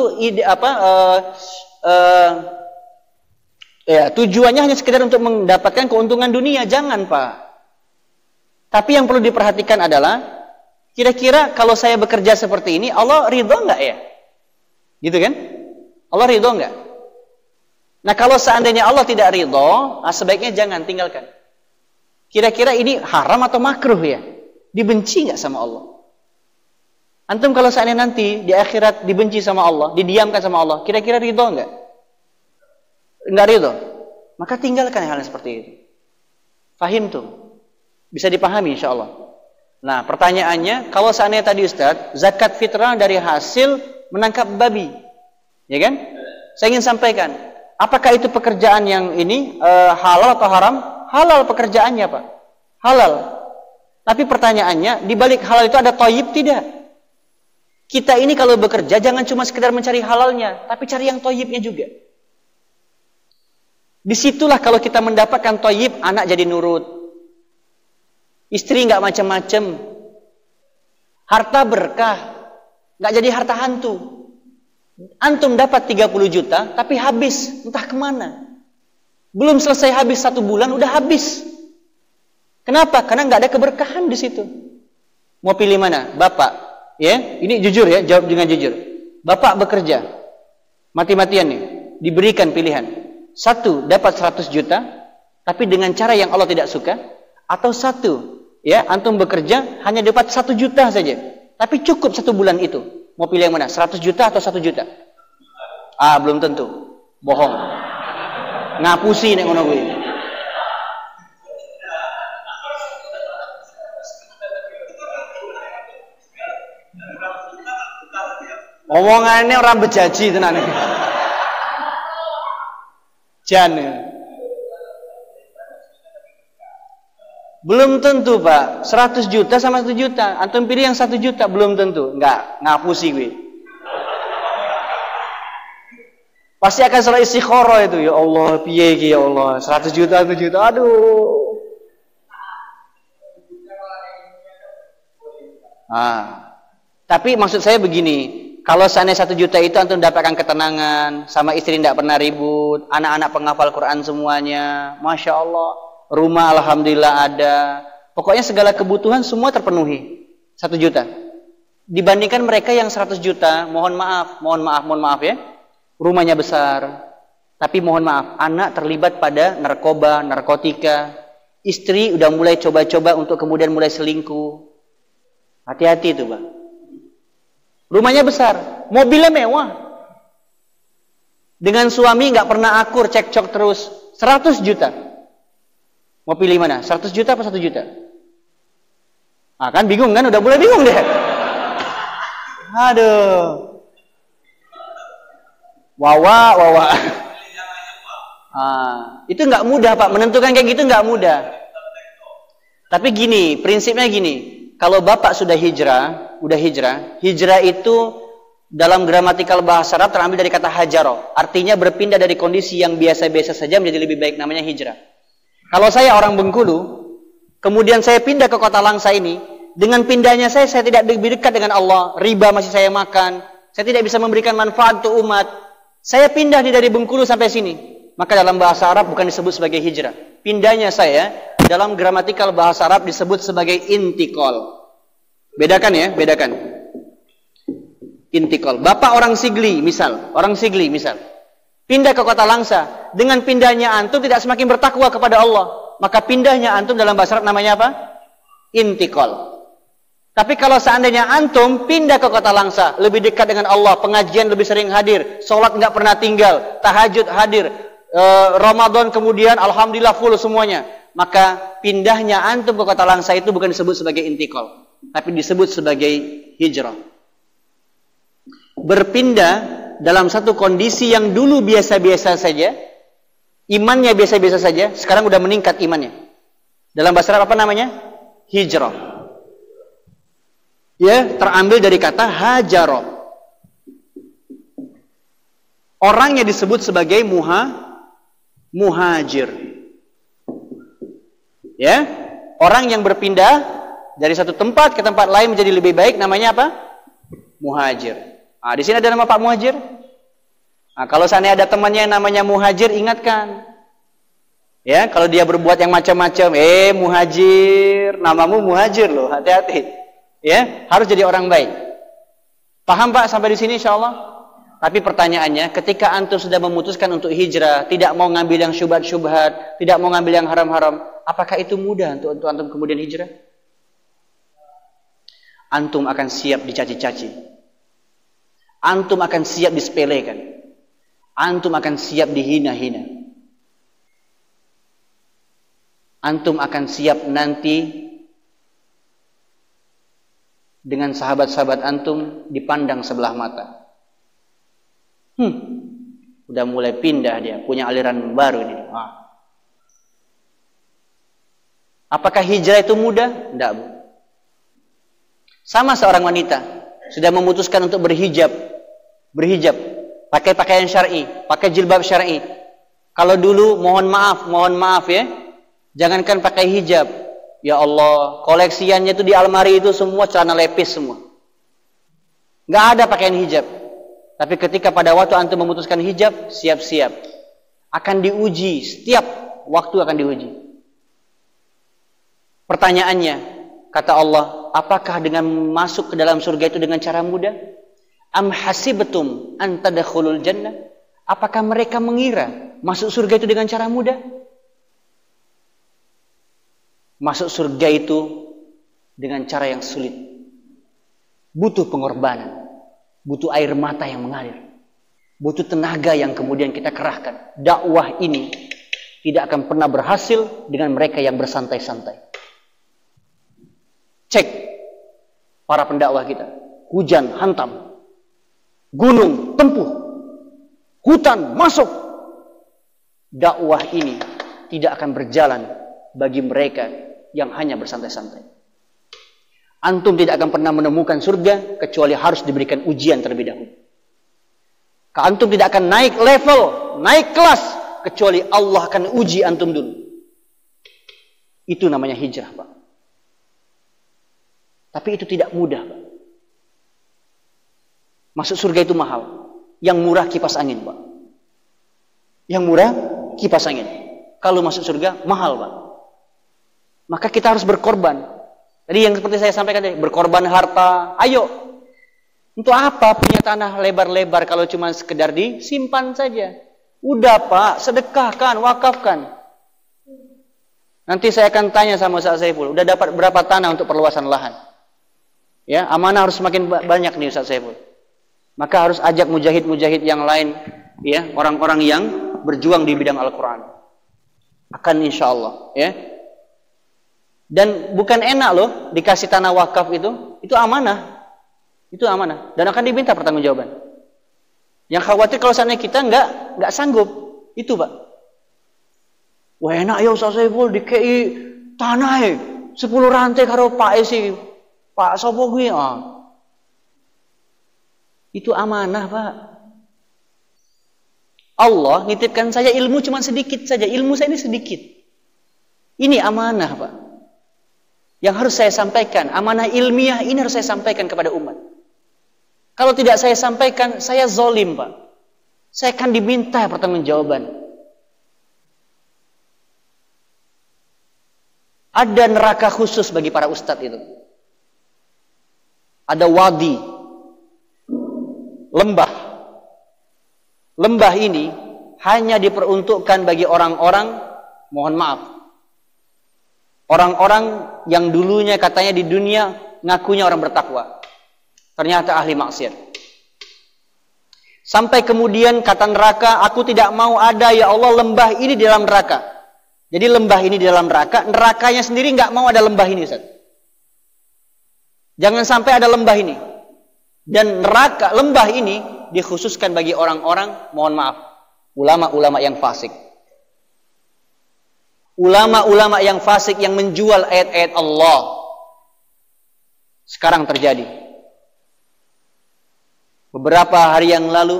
Speaker 1: tujuannya hanya sekedar untuk mendapatkan keuntungan dunia, jangan Pak. Tapi yang perlu diperhatikan adalah kira-kira kalau saya bekerja seperti ini, Allah ridho enggak ya? Gitu kan? Allah ridho enggak? Nah kalau seandainya Allah tidak ridho, sebaiknya jangan, tinggalkan. Kira-kira ini haram atau makruh ya? Dibenci nggak sama Allah? Antum kalau seandainya nanti di akhirat dibenci sama Allah, didiamkan sama Allah, kira-kira ridho nggak? Nggak ridho. Maka tinggalkan hal yang seperti itu. Fahim tuh? Bisa dipahami insya Allah. Nah pertanyaannya, kalau seandainya tadi Ustaz, zakat fitrah dari hasil menangkap babi, ya kan? Saya ingin sampaikan, apakah itu pekerjaan yang ini halal atau haram? Halal pekerjaannya Pak, halal. Tapi pertanyaannya, di balik halal itu ada thayyib tidak? Kita ini kalau bekerja jangan cuma sekedar mencari halalnya, tapi cari yang thayyibnya juga. Disitulah kalau kita mendapatkan thayyib, anak jadi nurut, istri nggak macam-macam, harta berkah, nggak jadi harta hantu. Antum dapat 30 juta, tapi habis, entah kemana. Belum selesai habis 1 bulan, udah habis. Kenapa? Karena nggak ada keberkahan di situ. Mau pilih mana? Bapak, ya, ini jujur ya, jawab dengan jujur. Bapak bekerja, mati-matian nih, diberikan pilihan. 1, dapat 100 juta, tapi dengan cara yang Allah tidak suka. Atau 1, ya, antum bekerja hanya dapat 1 juta saja, tapi cukup 1 bulan itu. Mau pilih yang mana? 100 juta atau 1 juta? Belum tentu. Bohong. Ngapusi nek ngono kuwi. Omongannya orang bejaji tenan iki. Jane. Belum tentu Pak, 100 juta sama 1 juta. Antum pilih yang 1 juta, belum tentu. Enggak, ngapusi gue. Pasti akan selalu istikharah itu. Ya Allah, piye iki ya Allah, 100 juta, 1 juta, aduh. Tapi maksud saya begini, kalau seandainya 1 juta itu antum dapatkan ketenangan, sama istri tidak pernah ribut, anak-anak penghafal Quran semuanya, Masya Allah. Rumah alhamdulillah ada. Pokoknya segala kebutuhan semua terpenuhi. 1 juta. Dibandingkan mereka yang 100 juta, mohon maaf ya. Rumahnya besar. Tapi mohon maaf, anak terlibat pada narkoba, narkotika. Istri udah mulai coba-coba untuk kemudian mulai selingkuh. Hati-hati itu Pak. Rumahnya besar, mobilnya mewah. Dengan suami nggak pernah akur, cekcok terus. 100 juta. Mau pilih mana? 100 juta apa 1 juta? Kan bingung kan? Udah mulai bingung deh. Aduh. Wawa. Itu nggak mudah Pak. Menentukan kayak gitu nggak mudah. Tapi gini, prinsipnya gini. Kalau Bapak sudah hijrah, hijrah itu dalam gramatikal bahasa Arab terambil dari kata hajaro. Artinya berpindah dari kondisi yang biasa-biasa saja menjadi lebih baik, namanya hijrah. Kalau saya orang Bengkulu, kemudian saya pindah ke kota Langsa ini, dengan pindahnya saya tidak lebih dekat dengan Allah, riba masih saya makan, saya tidak bisa memberikan manfaat untuk umat. Saya pindah dari Bengkulu sampai sini, maka dalam bahasa Arab bukan disebut sebagai hijrah. Pindahnya saya dalam gramatikal bahasa Arab disebut sebagai intikal. Bedakan ya, bedakan. Intikal. Bapak orang Sigli misal, pindah ke kota Langsa. Dengan pindahnya antum tidak semakin bertakwa kepada Allah, maka pindahnya antum dalam bahasa Arab namanya apa? Intikal. Tapi kalau seandainya antum pindah ke kota Langsa, lebih dekat dengan Allah, pengajian lebih sering hadir, sholat nggak pernah tinggal, tahajud hadir, Ramadan kemudian alhamdulillah full semuanya, maka pindahnya antum ke kota Langsa itu bukan disebut sebagai intikal, tapi disebut sebagai hijrah. Berpindah dalam satu kondisi yang dulu biasa-biasa saja, imannya biasa-biasa saja, sekarang udah meningkat imannya. Dalam bahasa Arab apa namanya? Hijrah. Ya, terambil dari kata hajaro. Orangnya disebut sebagai muhajir. Ya, orang yang berpindah dari satu tempat ke tempat lain menjadi lebih baik namanya apa? Muhajir. Nah, di sini ada nama Pak Muhajir. Nah, kalau seandainya ada temannya yang namanya Muhajir, ingatkan. Ya, kalau dia berbuat yang macam-macam, Muhajir, namamu Muhajir loh, hati-hati. Ya, harus jadi orang baik. Paham Pak sampai di sini insyaallah? Tapi pertanyaannya, ketika antum sudah memutuskan untuk hijrah, tidak mau ngambil yang syubhat-syubhat, tidak mau ngambil yang haram-haram, apakah itu mudah untuk antum kemudian hijrah? Antum akan siap dicaci-caci. Antum akan siap disepelekan. Antum akan siap dihina-hina. Antum akan siap nanti dengan sahabat-sahabat antum dipandang sebelah mata. Udah mulai pindah dia, punya aliran baru ini. Apakah hijrah itu mudah? Tidak, Bu. Sama seorang wanita sudah memutuskan untuk berhijab, pakai pakaian syar'i, pakai jilbab syar'i. Kalau dulu mohon maaf ya, jangankan pakai hijab, ya Allah, koleksiannya itu di almari itu semua celana lepis semua, nggak ada pakaian hijab. Tapi ketika pada waktu antum memutuskan hijab, siap-siap akan diuji, setiap waktu akan diuji. Pertanyaannya, kata Allah, apakah dengan masuk ke dalam surga itu dengan cara mudah? Am hasibtum an tadkhulul jannah? Apakah mereka mengira masuk surga itu dengan cara mudah? Masuk surga itu dengan cara yang sulit. Butuh pengorbanan, butuh air mata yang mengalir, butuh tenaga yang kemudian kita kerahkan. Dakwah ini tidak akan pernah berhasil dengan mereka yang bersantai-santai. Cek para pendakwah kita, hujan hantam, gunung tempuh, hutan masuk. Dakwah ini tidak akan berjalan bagi mereka yang hanya bersantai-santai. Antum tidak akan pernah menemukan surga kecuali harus diberikan ujian terlebih dahulu. Antum tidak akan naik level, naik kelas kecuali Allah akan uji antum dulu. Itu namanya hijrah, Pak. Tapi itu tidak mudah, Pak. Masuk surga itu mahal. Yang murah kipas angin, Pak. Yang murah kipas angin. Kalau masuk surga mahal, Pak. Maka kita harus berkorban. Tadi yang seperti saya sampaikan tadi, berkorban harta. Ayo. Untuk apa punya tanah lebar-lebar kalau cuma sekedar disimpan saja? Udah, Pak, sedekahkan, wakafkan. Nanti saya akan tanya sama Ustaz Saiful, udah dapat berapa tanah untuk perluasan lahan? Ya, amanah harus semakin banyak nih Ustaz Saiful. Maka harus ajak mujahid-mujahid yang lain, ya, orang-orang yang berjuang di bidang Al-Qur'an. Akan insyaallah, ya. Dan bukan enak loh dikasih tanah wakaf itu amanah. Itu amanah dan akan diminta pertanggungjawaban. Yang khawatir kalau seandainya kita enggak sanggup, itu, Pak. Wah, enak ya Ustaz Saiful dikei tanah 10 rantai karo Pak Esi. Pak sapa kuwi? Itu amanah, Pak. Allah nitipkan saya ilmu cuma sedikit saja. Ilmu saya ini sedikit. Ini amanah, Pak. Yang harus saya sampaikan, amanah ilmiah ini harus saya sampaikan kepada umat. Kalau tidak saya sampaikan, saya zalim, Pak. Saya akan diminta pertanggungjawaban. Ada neraka khusus bagi para ustadz itu. Ada wadi, lembah. Lembah ini hanya diperuntukkan bagi orang-orang, mohon maaf, orang-orang yang dulunya katanya di dunia ngakunya orang bertakwa, ternyata ahli maksiat. Sampai kemudian kata neraka, aku tidak mau ada ya Allah lembah ini di dalam neraka. Jadi lembah ini di dalam neraka, nerakanya sendiri nggak mau ada lembah ini, Ustaz. Jangan sampai ada lembah ini. Dan neraka, lembah ini dikhususkan bagi orang-orang, mohon maaf, ulama-ulama yang fasik. Ulama-ulama yang fasik yang menjual ayat-ayat Allah. Sekarang terjadi. Beberapa hari yang lalu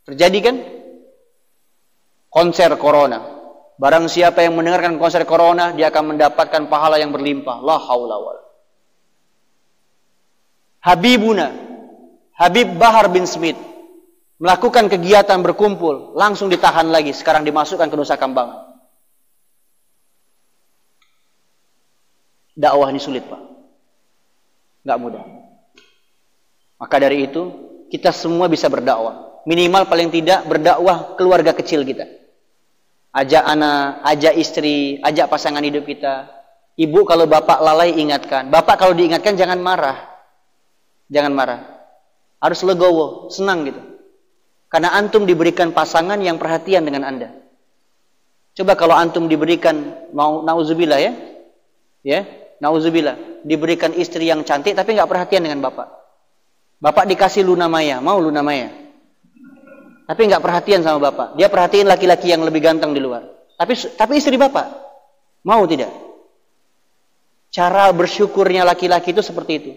Speaker 1: Terjadi kan? Konser corona. Barang siapa yang mendengarkan konser corona, dia akan mendapatkan pahala yang berlimpah. La haula wala. Habib Bahar bin Smith melakukan kegiatan berkumpul, langsung ditahan lagi, sekarang dimasukkan ke Nusa Kambangan. Dakwah ini sulit, Pak. Nggak mudah. Maka dari itu, kita semua bisa berdakwah. Minimal paling tidak berdakwah keluarga kecil kita. Ajak anak, ajak istri, ajak pasangan hidup kita. Ibu kalau bapak lalai ingatkan. Bapak kalau diingatkan jangan marah. Jangan marah. Harus legowo, senang gitu. Karena antum diberikan pasangan yang perhatian dengan Anda. Coba kalau antum diberikan, nauzubillah ya. Ya, nauzubillah. Diberikan istri yang cantik tapi nggak perhatian dengan bapak. Bapak dikasih Luna Maya, mau Luna Maya. Tapi nggak perhatian sama bapak. Dia perhatiin laki-laki yang lebih ganteng di luar. Tapi istri bapak, mau tidak? Cara bersyukurnya laki-laki itu seperti itu.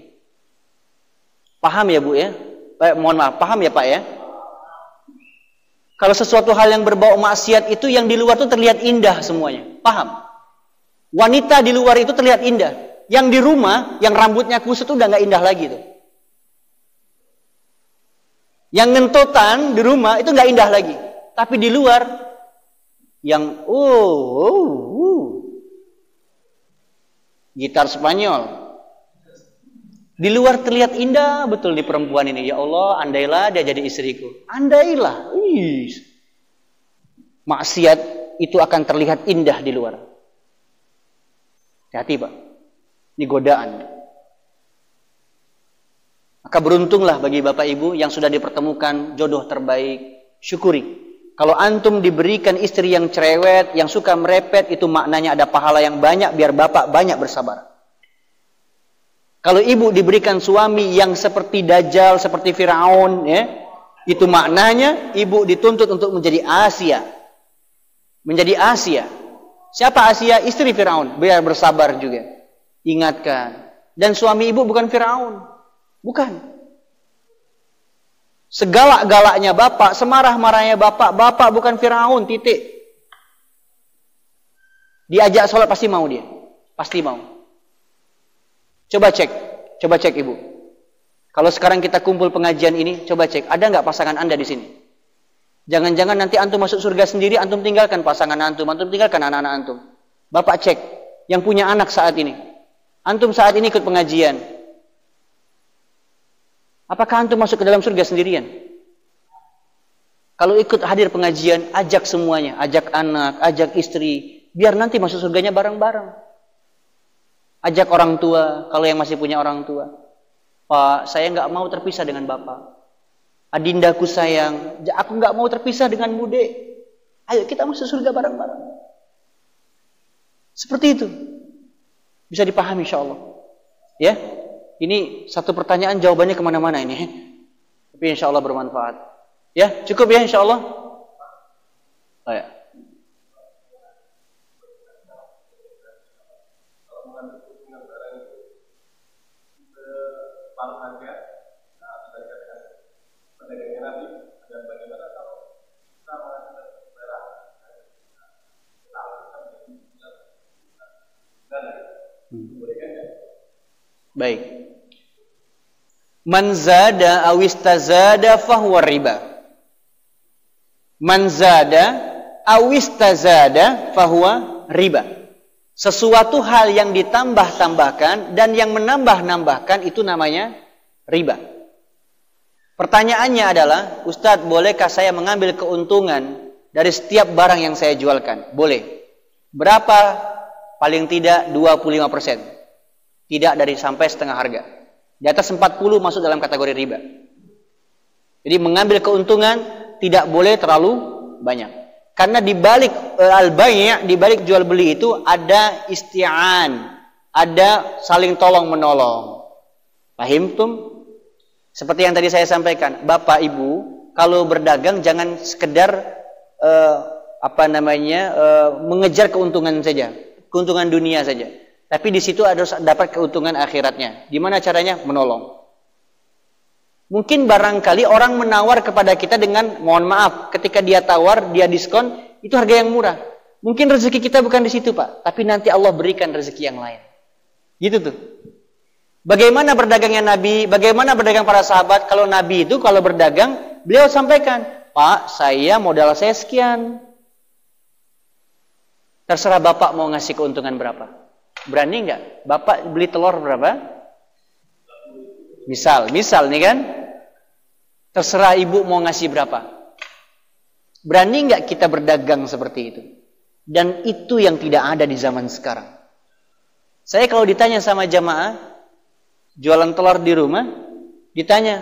Speaker 1: Paham ya Bu ya? Mohon maaf, paham ya Pak ya? Kalau sesuatu hal yang berbau maksiat itu yang di luar itu terlihat indah semuanya. Paham? Wanita di luar itu terlihat indah. Yang di rumah, yang rambutnya kusut itu udah nggak indah lagi tuh. Yang ngentotan di rumah itu nggak indah lagi. Tapi di luar, yang gitar Spanyol. Di luar terlihat indah betul di perempuan ini. Ya Allah, andailah dia jadi istriku. Andailah. Maksiat itu akan terlihat indah di luar. Hati-hati Pak. Ini godaan. Maka beruntunglah bagi Bapak Ibu yang sudah dipertemukan jodoh terbaik. Syukuri. Kalau antum diberikan istri yang cerewet, yang suka merepet, itu maknanya ada pahala yang banyak biar Bapak banyak bersabar. Kalau ibu diberikan suami yang seperti Dajjal, seperti Firaun, ya, itu maknanya ibu dituntut untuk menjadi Asia. Menjadi Asia. Siapa Asia? Istri Firaun. Biar bersabar juga. Ingatkan. Dan suami ibu bukan Firaun. Bukan. Segalak-galaknya bapak, semarah-marahnya bapak, bapak bukan Firaun, titik. Diajak sholat pasti mau dia. Pasti mau. Coba cek ibu. Kalau sekarang kita kumpul pengajian ini, coba cek, ada nggak pasangan Anda di sini? Jangan-jangan nanti antum masuk surga sendiri, antum tinggalkan pasangan antum tinggalkan anak-anak antum. Bapak cek, yang punya anak saat ini. Antum saat ini ikut pengajian. Apakah antum masuk ke dalam surga sendirian? Kalau ikut hadir pengajian, ajak semuanya, ajak anak, ajak istri, biar nanti masuk surganya bareng-bareng. Ajak orang tua, kalau yang masih punya orang tua. Pak, saya nggak mau terpisah dengan Bapak. Adindaku sayang, aku nggak mau terpisah dengan Bude. Ayo kita masuk surga bareng-bareng. Seperti itu. Bisa dipahami insya Allah. Ya, ini satu pertanyaan jawabannya kemana-mana ini. Tapi insya Allah bermanfaat. Ya, cukup ya insya Allah. Oh, ya. Baik. Man zada aw istazada fahuwa riba. Man zada aw istazada fahuwa riba. Sesuatu hal yang ditambah-tambahkan dan yang menambah-nambahkan itu namanya riba. Pertanyaannya adalah, Ustadz, bolehkah saya mengambil keuntungan dari setiap barang yang saya jualkan? Boleh. Berapa? Paling tidak 25%. Tidak dari sampai setengah harga. Di atas 40 masuk dalam kategori riba. Jadi mengambil keuntungan tidak boleh terlalu banyak. Karena di balik al-bai', di balik jual beli itu ada isti'an, ada saling tolong menolong. Fahimtum? Seperti yang tadi saya sampaikan, Bapak Ibu kalau berdagang jangan sekedar mengejar keuntungan saja, keuntungan dunia saja. Tapi di situ harus dapat keuntungan akhiratnya. Gimana caranya? Menolong. Mungkin barangkali orang menawar kepada kita dengan, mohon maaf, ketika dia tawar, dia diskon, itu harga yang murah. Mungkin rezeki kita bukan di situ, Pak. Tapi nanti Allah berikan rezeki yang lain. Gitu tuh. Bagaimana berdagangnya Nabi, bagaimana berdagang para sahabat. Kalau Nabi itu, kalau berdagang, beliau sampaikan, Pak, modal saya sekian. Terserah Bapak mau ngasih keuntungan berapa. Berani nggak? Bapak beli telur berapa? Misal nih kan, terserah ibu mau ngasih berapa. Berani nggak kita berdagang seperti itu? Dan itu yang tidak ada di zaman sekarang. Saya kalau ditanya sama jamaah, jualan telur di rumah, ditanya,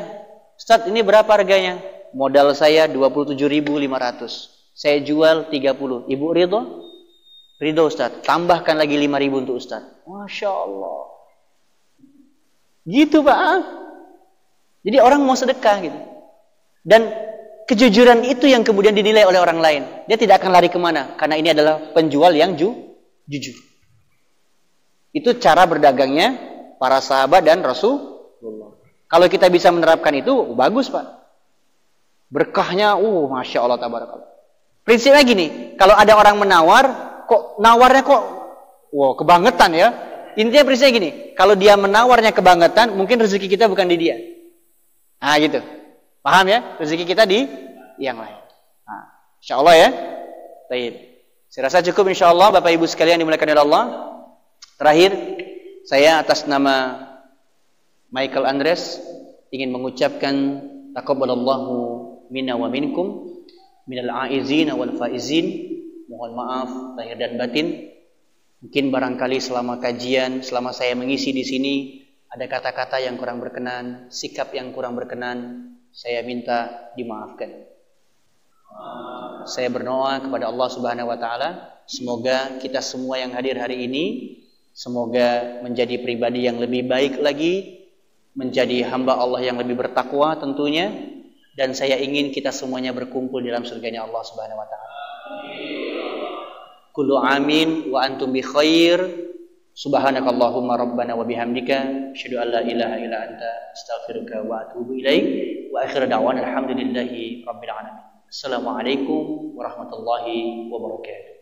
Speaker 1: Ustaz ini berapa harganya? Modal saya 27.500. Saya jual 30. Ibu ridho? Ridho Ustaz. Tambahkan lagi 5.000 untuk Ustaz. Masya Allah. Gitu Pak. Jadi orang mau sedekah gitu. Dan kejujuran itu yang kemudian dinilai oleh orang lain. Dia tidak akan lari kemana. Karena ini adalah penjual yang jujur. Itu cara berdagangnya para sahabat dan Rasulullah. Kalau kita bisa menerapkan itu, bagus Pak. Berkahnya, Masya Allah, tabarakallah. Prinsipnya gini, kalau ada orang menawar, nawarnya kebangetan ya. Intinya prinsipnya gini, kalau dia menawarnya kebangetan, mungkin rezeki kita bukan di dia. Nah gitu. Paham ya? Rezeki kita di yang lain. Nah, insya Allah ya. Baik. Saya rasa cukup insya Allah Bapak Ibu sekalian dimuliakan oleh Allah. Terakhir, saya atas nama Michael Andres ingin mengucapkan taqabbalallahu minna wa minkum minal aizin wal faizin. Mohon maaf lahir dan batin. Mungkin barangkali selama kajian, selama saya mengisi di sini ada kata-kata yang kurang berkenan, sikap yang kurang berkenan, saya minta dimaafkan. Saya berdoa kepada Allah Subhanahu wa taala, semoga kita semua yang hadir hari ini semoga menjadi pribadi yang lebih baik lagi, menjadi hamba Allah yang lebih bertakwa tentunya, dan saya ingin kita semuanya berkumpul dalam surganya Allah Subhanahu wa taala. Kullu amin wa antum bi khair. Subhanakallahumma rabbana wa bihamdika asyhadu an la ilaha illa anta astaghfiruka wa atubu ilaik. Wa akhiru da'wana alhamdulillahi rabbil alamin. Assalamualaikum warahmatullahi wabarakatuh.